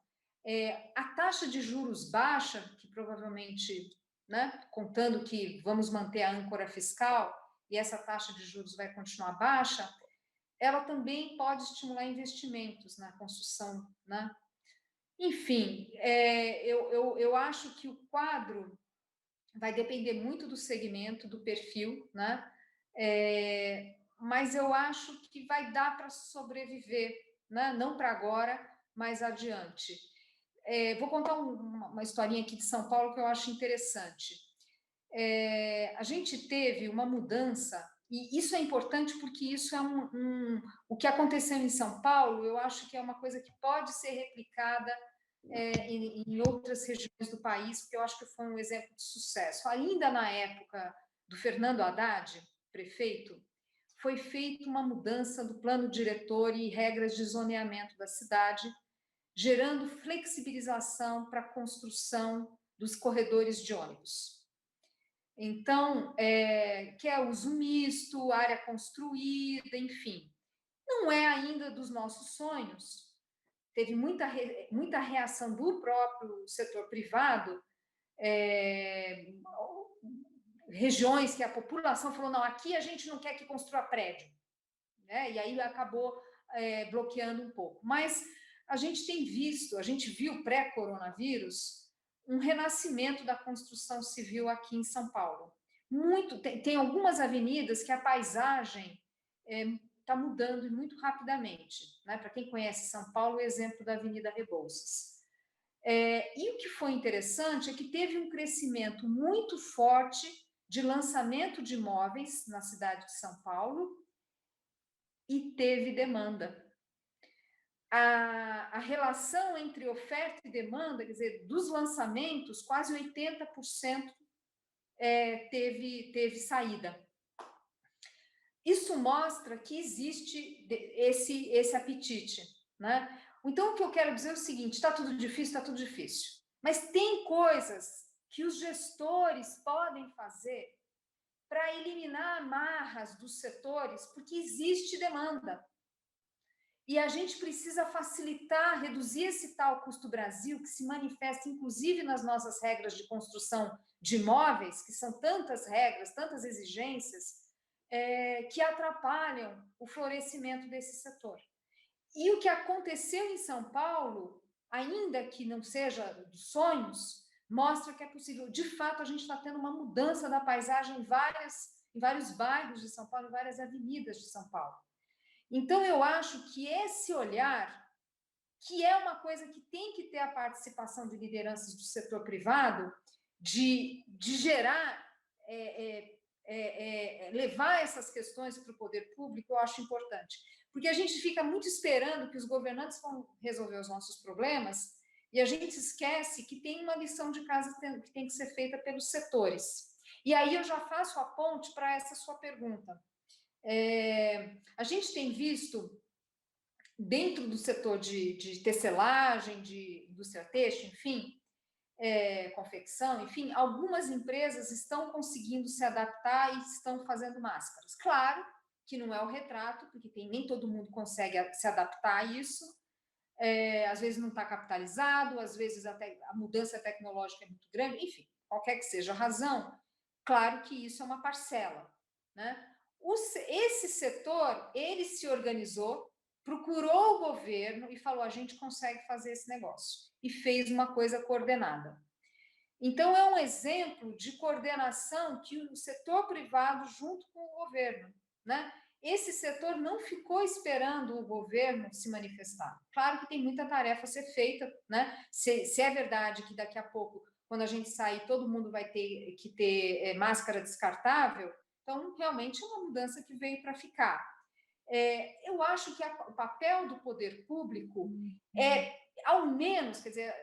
A taxa de juros baixa, que provavelmente, né, contando que vamos manter a âncora fiscal, e essa taxa de juros vai continuar baixa, ela também pode estimular investimentos na construção, né? Enfim, eu acho que o quadro vai depender muito do segmento, do perfil, né? Mas eu acho que vai dar para sobreviver, né? Não para agora, mas adiante. Vou contar uma historinha aqui de São Paulo que eu acho interessante. A gente teve uma mudança, e isso é importante porque isso é o que aconteceu em São Paulo, eu acho que é uma coisa que pode ser replicada em outras regiões do país, porque eu acho que foi um exemplo de sucesso. Ainda na época do Fernando Haddad, prefeito, foi feita uma mudança do plano diretor e regras de zoneamento da cidade, gerando flexibilização para a construção dos corredores de ônibus. Então, que é uso misto, área construída, enfim. Não é ainda dos nossos sonhos. Teve muita reação do próprio setor privado, regiões que a população falou, não, aqui a gente não quer que construa prédio, né? E aí acabou bloqueando um pouco. Mas a gente viu pré-coronavírus, um renascimento da construção civil aqui em São Paulo. Tem algumas avenidas que a paisagem está mudando e muito rapidamente, né? Para quem conhece São Paulo, o exemplo da Avenida Rebouças. E o que foi interessante é que teve um crescimento muito forte de lançamento de imóveis na cidade de São Paulo e teve demanda. A relação entre oferta e demanda, quer dizer, dos lançamentos, quase 80% teve saída. Isso mostra que existe esse apetite, né? Então, o que eu quero dizer é o seguinte, está tudo difícil. Mas tem coisas que os gestores podem fazer para eliminar amarras dos setores, porque existe demanda. E a gente precisa facilitar, reduzir esse tal custo Brasil, que se manifesta, inclusive, nas nossas regras de construção de imóveis, que são tantas regras, tantas exigências, que atrapalham o florescimento desse setor. E o que aconteceu em São Paulo, ainda que não seja dos sonhos, mostra que é possível. De fato, a gente está tendo uma mudança da paisagem em vários bairros de São Paulo, em várias avenidas de São Paulo. Então, eu acho que esse olhar, que é uma coisa que tem que ter a participação de lideranças do setor privado, de gerar, levar essas questões para o poder público, eu acho importante. Porque a gente fica muito esperando que os governantes vão resolver os nossos problemas e a gente esquece que tem uma lição de casa que tem que ser feita pelos setores. E aí eu já faço a ponte para essa sua pergunta. A gente tem visto, dentro do setor de tecelagem, de indústria têxtil, enfim, confecção, enfim, algumas empresas estão conseguindo se adaptar e estão fazendo máscaras. Claro que não é o retrato, porque nem todo mundo consegue se adaptar a isso, às vezes não está capitalizado, às vezes até a mudança tecnológica é muito grande, enfim, qualquer que seja a razão, claro que isso é uma parcela, né? Esse setor, ele se organizou, procurou o governo e falou, a gente consegue fazer esse negócio, e fez uma coisa coordenada. Então, é um exemplo de coordenação que o setor privado junto com o governo, né? Esse setor não ficou esperando o governo se manifestar. Claro que tem muita tarefa a ser feita, né? Se é verdade que daqui a pouco, quando a gente sair, todo mundo vai ter que ter máscara descartável, então, realmente é uma mudança que veio para ficar. Eu acho que o papel do poder público é, ao menos, quer dizer,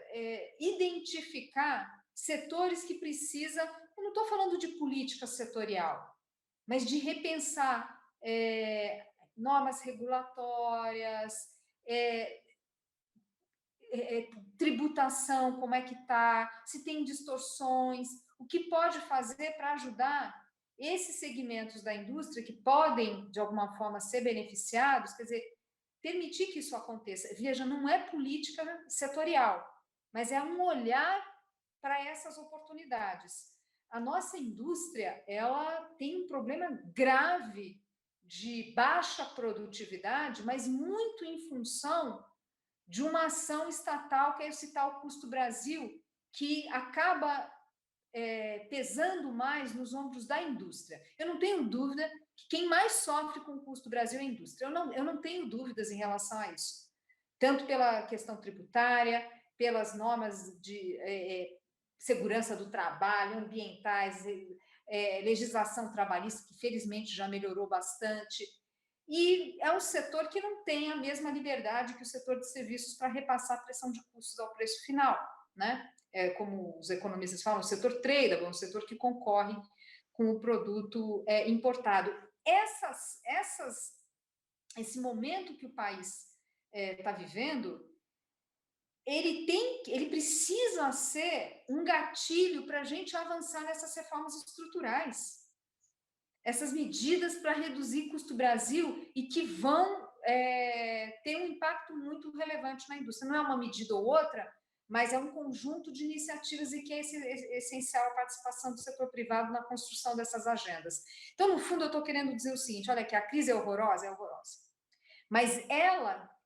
identificar setores que precisam, eu não estou falando de política setorial, mas de repensar normas regulatórias, tributação, como é que está, se tem distorções, o que pode fazer para ajudar esses segmentos da indústria que podem, de alguma forma, ser beneficiados, quer dizer, permitir que isso aconteça. Veja, não é política setorial, mas é um olhar para essas oportunidades. A nossa indústria, ela tem um problema grave de baixa produtividade, mas muito em função de uma ação estatal, que é esse tal Custo Brasil, que acaba pesando mais nos ombros da indústria. Eu não tenho dúvida que quem mais sofre com o Custo Brasil é a indústria. Eu não tenho dúvidas em relação a isso. Tanto pela questão tributária, pelas normas de segurança do trabalho, ambientais, legislação trabalhista, que felizmente já melhorou bastante. E é um setor que não tem a mesma liberdade que o setor de serviços para repassar a pressão de custos ao preço final, né? Como os economistas falam, o setor tradable, é um setor que concorre com o produto importado. Esse momento que o país está vivendo ele precisa ser um gatilho para a gente avançar nessas reformas estruturais. Essas medidas para reduzir custo Brasil e que vão ter um impacto muito relevante na indústria. Não é uma medida ou outra, mas é um conjunto de iniciativas e que é essencial a participação do setor privado na construção dessas agendas. Então, no fundo, eu estou querendo dizer o seguinte, olha, que a crise é horrorosa, mas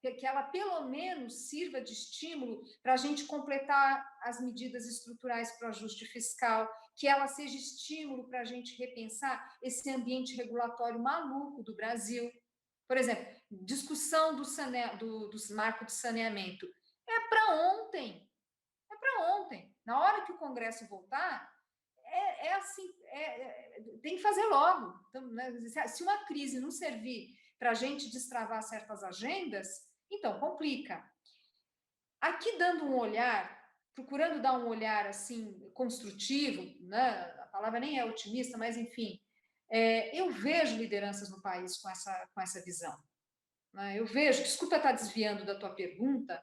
que ela pelo menos sirva de estímulo para a gente completar as medidas estruturais para o ajuste fiscal, que ela seja estímulo para a gente repensar esse ambiente regulatório maluco do Brasil. Por exemplo, discussão do marco de saneamento. É para ontem. Na hora que o Congresso voltar, tem que fazer logo. Então, né, se uma crise não servir para a gente destravar certas agendas, então complica. Aqui dando um olhar, procurando dar um olhar assim construtivo, né? A palavra nem é otimista, mas enfim, eu vejo lideranças no país com essa visão. Né? Eu vejo, desculpa estar desviando da tua pergunta,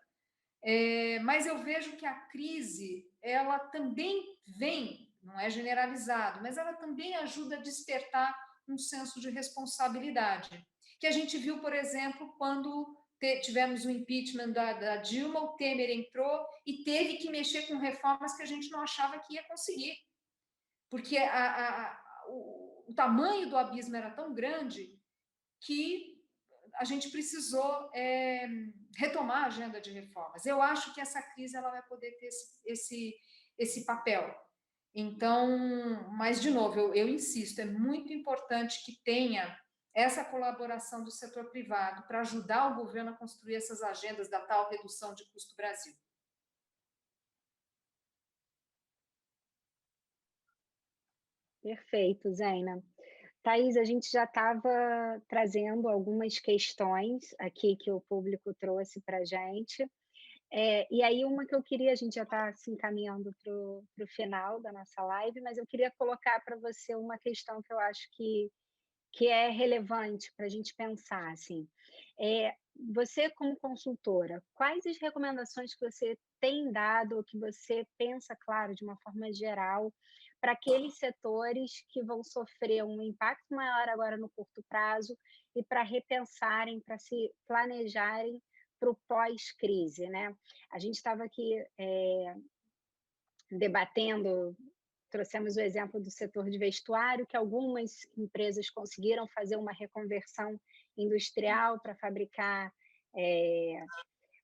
mas eu vejo que a crise, ela também vem, não é generalizado, mas ela também ajuda a despertar um senso de responsabilidade. Que a gente viu, por exemplo, quando tivemos o impeachment da Dilma, o Temer entrou e teve que mexer com reformas que a gente não achava que ia conseguir. Porque o tamanho do abismo era tão grande que a gente precisou retomar a agenda de reformas. Eu acho que essa crise ela vai poder ter esse papel. Então, mas, de novo, eu insisto, é muito importante que tenha essa colaboração do setor privado para ajudar o governo a construir essas agendas da tal redução de custo Brasil. Perfeito, Zaina. Thaís, a gente já estava trazendo algumas questões aqui que o público trouxe para a gente. E aí, uma que eu queria, a gente já está se encaminhando para o final da nossa live, mas eu queria colocar para você uma questão que eu acho que é relevante para a gente pensar. Assim. Você, como consultora, quais as recomendações que você tem dado, ou que você pensa, claro, de uma forma geral, para aqueles setores que vão sofrer um impacto maior agora no curto prazo e para repensarem, para se planejarem para o pós-crise, né? A gente estava aqui debatendo, trouxemos o exemplo do setor de vestuário, que algumas empresas conseguiram fazer uma reconversão industrial para fabricar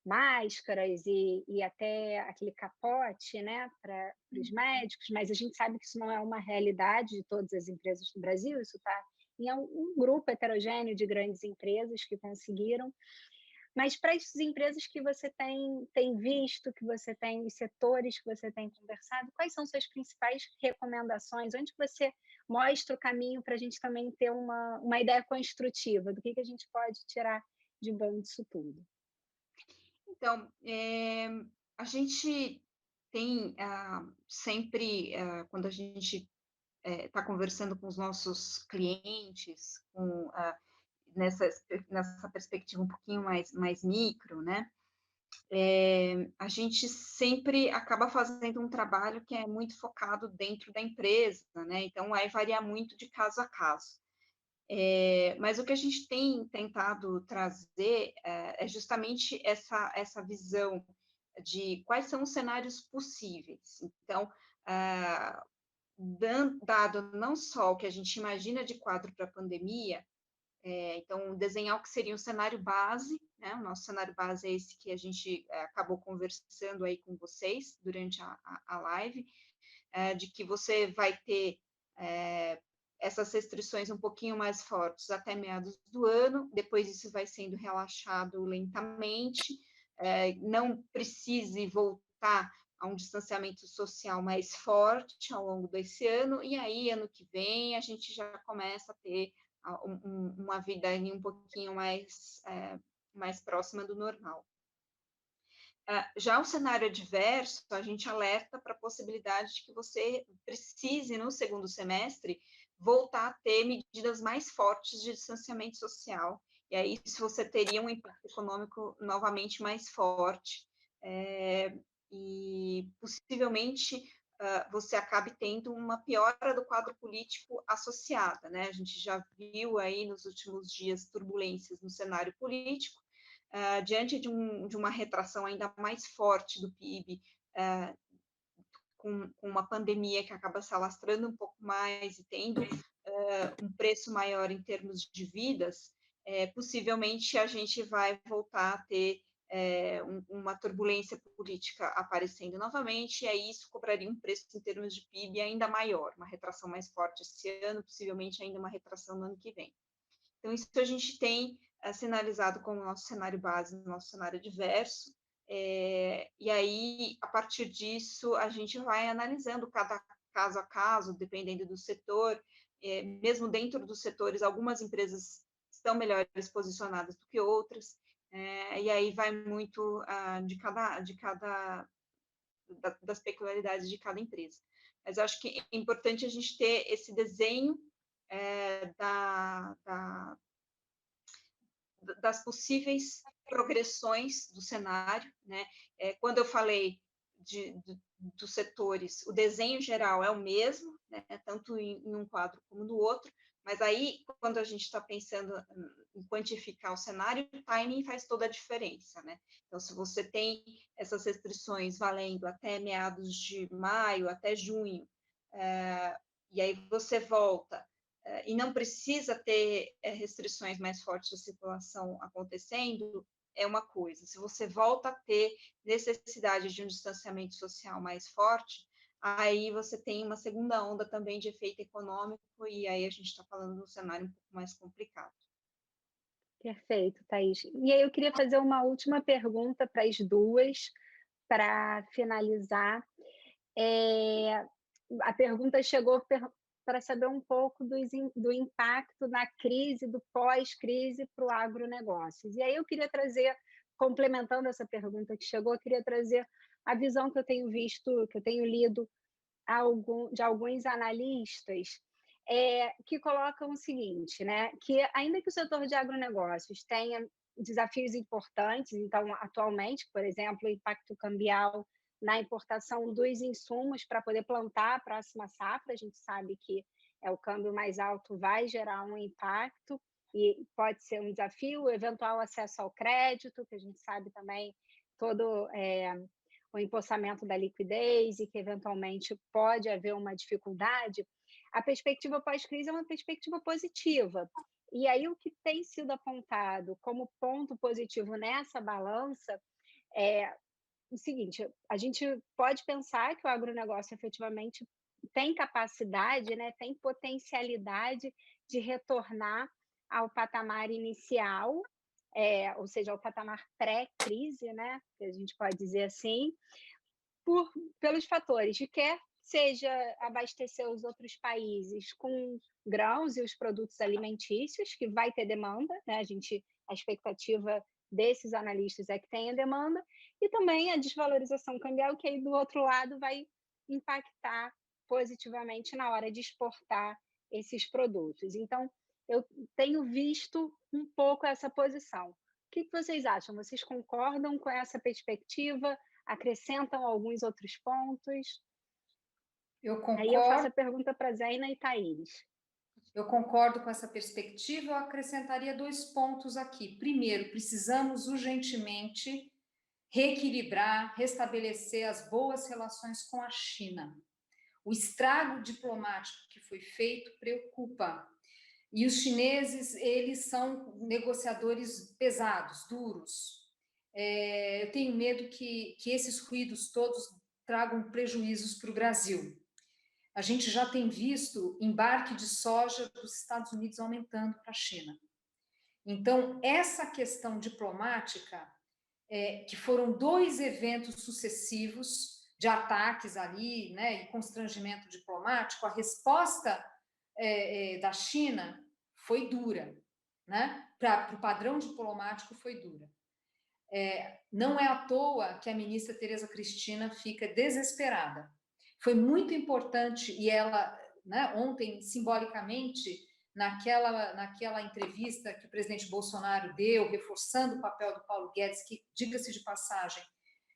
máscaras e até aquele capote, né, para os médicos, mas a gente sabe que isso não é uma realidade de todas as empresas do Brasil, isso está em um grupo heterogêneo de grandes empresas que conseguiram. Mas para essas empresas que você tem visto, que você tem, os setores que você tem conversado, quais são suas principais recomendações? Onde você mostra o caminho para a gente também ter uma ideia construtiva do que a gente pode tirar de bom disso tudo? Então, a gente tem sempre, quando a gente está conversando com os nossos clientes, nessa perspectiva um pouquinho mais micro, né? A gente sempre acaba fazendo um trabalho que é muito focado dentro da empresa, né? Então, vai variar muito de caso a caso. Mas o que a gente tem tentado trazer é justamente essa visão de quais são os cenários possíveis. Então, dado não só o que a gente imagina de quadro para a pandemia, então, desenhar o que seria um cenário base, né? O nosso cenário base é esse que a gente acabou conversando aí com vocês durante a live, de que você vai ter essas restrições um pouquinho mais fortes até meados do ano, depois isso vai sendo relaxado lentamente, não precise voltar a um distanciamento social mais forte ao longo desse ano, e aí, ano que vem, a gente já começa a ter uma vida um pouquinho mais próxima do normal. Já o cenário adverso, a gente alerta para a possibilidade de que você precise, no segundo semestre, voltar a ter medidas mais fortes de distanciamento social, e aí se você teria um impacto econômico novamente mais forte, e possivelmente você acabe tendo uma piora do quadro político associada, né? A gente já viu aí nos últimos dias turbulências no cenário político, diante de uma retração ainda mais forte do PIB, com uma pandemia que acaba se alastrando um pouco mais e tendo um preço maior em termos de vidas, possivelmente a gente vai voltar a ter uma turbulência política aparecendo novamente, e aí isso cobraria um preço em termos de PIB ainda maior, uma retração mais forte esse ano, possivelmente ainda uma retração no ano que vem. Então, isso a gente tem sinalizado como nosso cenário base, nosso cenário adverso, e aí, a partir disso, a gente vai analisando cada caso a caso, dependendo do setor, mesmo dentro dos setores, algumas empresas estão melhores posicionadas do que outras, e aí vai muito das peculiaridades de cada empresa. Mas eu acho que é importante a gente ter esse desenho das possíveis progressões do cenário, né? Quando eu falei dos setores, o desenho geral é o mesmo, né? Tanto em um quadro como no outro, mas aí, quando a gente está pensando em quantificar o cenário, o timing faz toda a diferença, né? Então, se você tem essas restrições valendo até meados de maio, até junho, e aí você volta e não precisa ter restrições mais fortes de circulação acontecendo, é uma coisa. Se você volta a ter necessidade de um distanciamento social mais forte, aí você tem uma segunda onda também de efeito econômico, e aí a gente está falando de um cenário um pouco mais complicado. Perfeito, Thaís. E aí eu queria fazer uma última pergunta para as duas, para finalizar. A pergunta chegou para saber um pouco do impacto na crise, do pós-crise para o agronegócio. E aí eu queria trazer, complementando essa pergunta que chegou, eu queria trazer a visão que eu tenho visto, que eu tenho lido de alguns analistas, que colocam o seguinte, né, que ainda que o setor de agronegócios tenha desafios importantes, então, atualmente, por exemplo, o impacto cambial na importação dos insumos para poder plantar a próxima safra, a gente sabe que o câmbio mais alto vai gerar um impacto e pode ser um desafio, o eventual acesso ao crédito, que a gente sabe também todo o empossamento da liquidez e que eventualmente pode haver uma dificuldade, a perspectiva pós-crise é uma perspectiva positiva. E aí o que tem sido apontado como ponto positivo nessa balança é o seguinte: a gente pode pensar que o agronegócio efetivamente tem capacidade, né, tem potencialidade de retornar ao patamar inicial, ou seja, ao patamar pré-crise, né, que a gente pode dizer assim, pelos fatores de quer seja abastecer os outros países com grãos e os produtos alimentícios, que vai ter demanda, né? A expectativa desses analistas é que tenha demanda, e também a desvalorização cambial, que aí do outro lado vai impactar positivamente na hora de exportar esses produtos. Então, eu tenho visto um pouco essa posição. O que vocês acham? Vocês concordam com essa perspectiva? Acrescentam alguns outros pontos? Eu concordo. Aí eu faço a pergunta para a Zaina e Thaís. Eu concordo com essa perspectiva, eu acrescentaria 2 pontos aqui. Primeiro, precisamos urgentemente reequilibrar, restabelecer as boas relações com a China. O estrago diplomático que foi feito preocupa. E os chineses, eles são negociadores pesados, duros. Eu tenho medo que esses ruídos todos tragam prejuízos para o Brasil. A gente já tem visto embarque de soja dos Estados Unidos aumentando para a China. Então, essa questão diplomática, que foram 2 eventos sucessivos de ataques ali, né, e constrangimento diplomático, a resposta da China foi dura, né? Para o padrão diplomático foi dura. Não é à toa que a ministra Tereza Cristina fica desesperada. Foi muito importante, e ela, né, ontem, simbolicamente, naquela entrevista que o presidente Bolsonaro deu, reforçando o papel do Paulo Guedes, que, diga-se de passagem,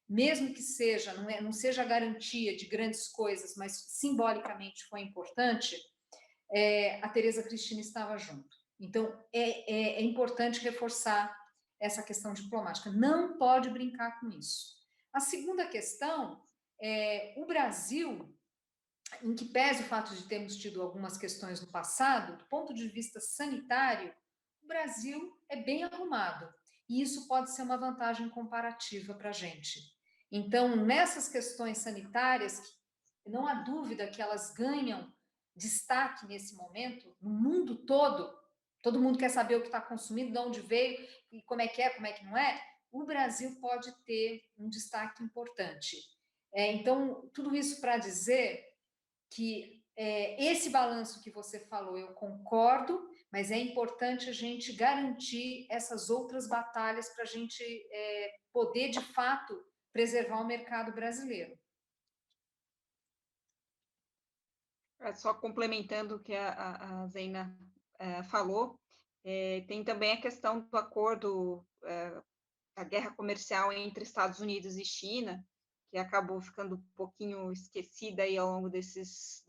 mesmo que seja, não seja a garantia de grandes coisas, mas simbolicamente foi importante, a Tereza Cristina estava junto. Então, é importante reforçar essa questão diplomática. Não pode brincar com isso. A segunda questão é o Brasil, em que pese o fato de termos tido algumas questões no passado, do ponto de vista sanitário, o Brasil é bem arrumado. E isso pode ser uma vantagem comparativa para a gente. Então, nessas questões sanitárias, não há dúvida que elas ganham destaque nesse momento, no mundo todo mundo quer saber o que está consumindo, de onde veio, e como é que não é, o Brasil pode ter um destaque importante. Então, tudo isso para dizer que esse balanço que você falou, eu concordo, mas é importante a gente garantir essas outras batalhas para a gente poder, de fato, preservar o mercado brasileiro. Só complementando o que a Zeina falou, tem também a questão do acordo, da guerra comercial entre Estados Unidos e China, que acabou ficando um pouquinho esquecida aí ao longo desses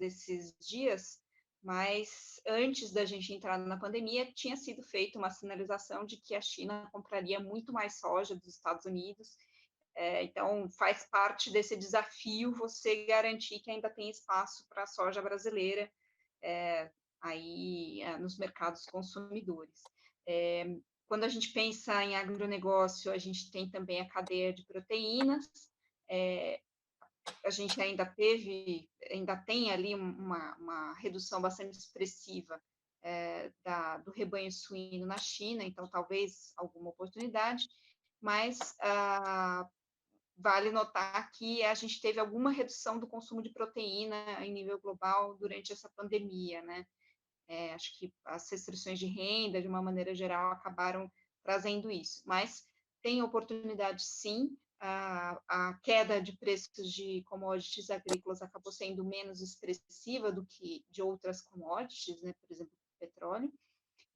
dias, mas antes da gente entrar na pandemia, tinha sido feita uma sinalização de que a China compraria muito mais soja dos Estados Unidos. Então, faz parte desse desafio você garantir que ainda tem espaço para a soja brasileira aí nos mercados consumidores. Quando a gente pensa em agronegócio, a gente tem também a cadeia de proteínas, a gente ainda tem ali uma redução bastante expressiva do rebanho suíno na China, então talvez alguma oportunidade, mas vale notar que a gente teve alguma redução do consumo de proteína em nível global durante essa pandemia, né? Acho que as restrições de renda, de uma maneira geral, acabaram trazendo isso, mas tem oportunidade sim. A queda de preços de commodities agrícolas acabou sendo menos expressiva do que de outras commodities, né? Por exemplo, petróleo.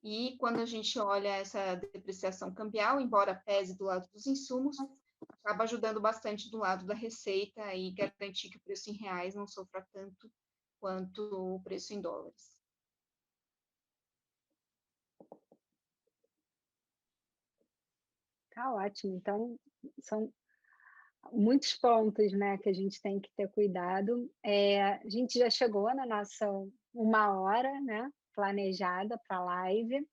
E quando a gente olha essa depreciação cambial, embora pese do lado dos insumos, acaba ajudando bastante do lado da receita e garantir que o preço em reais não sofra tanto quanto o preço em dólares. Tá ótimo. Então, são muitos pontos, né, que a gente tem que ter cuidado. A gente já chegou na nossa 1 hora, né, planejada para a live.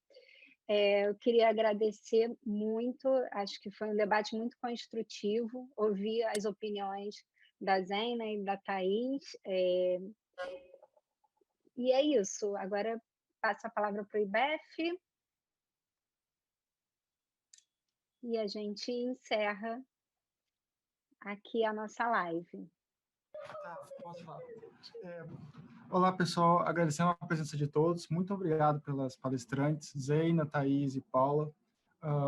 Eu queria agradecer muito, acho que foi um debate muito construtivo, ouvir as opiniões da Zeina e da Thaís. E é isso. Agora passo a palavra para o IBEF e a gente encerra aqui a nossa live. Posso falar? Olá, pessoal. Agradecendo a presença de todos. Muito obrigado pelas palestrantes, Zeina, Thaís e Paula.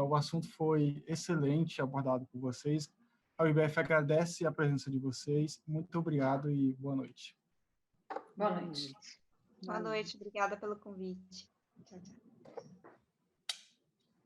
O assunto foi excelente abordado por vocês. A UIBF agradece a presença de vocês. Muito obrigado e boa noite. Boa noite. Boa noite. Obrigada pelo convite. Tchau, tchau.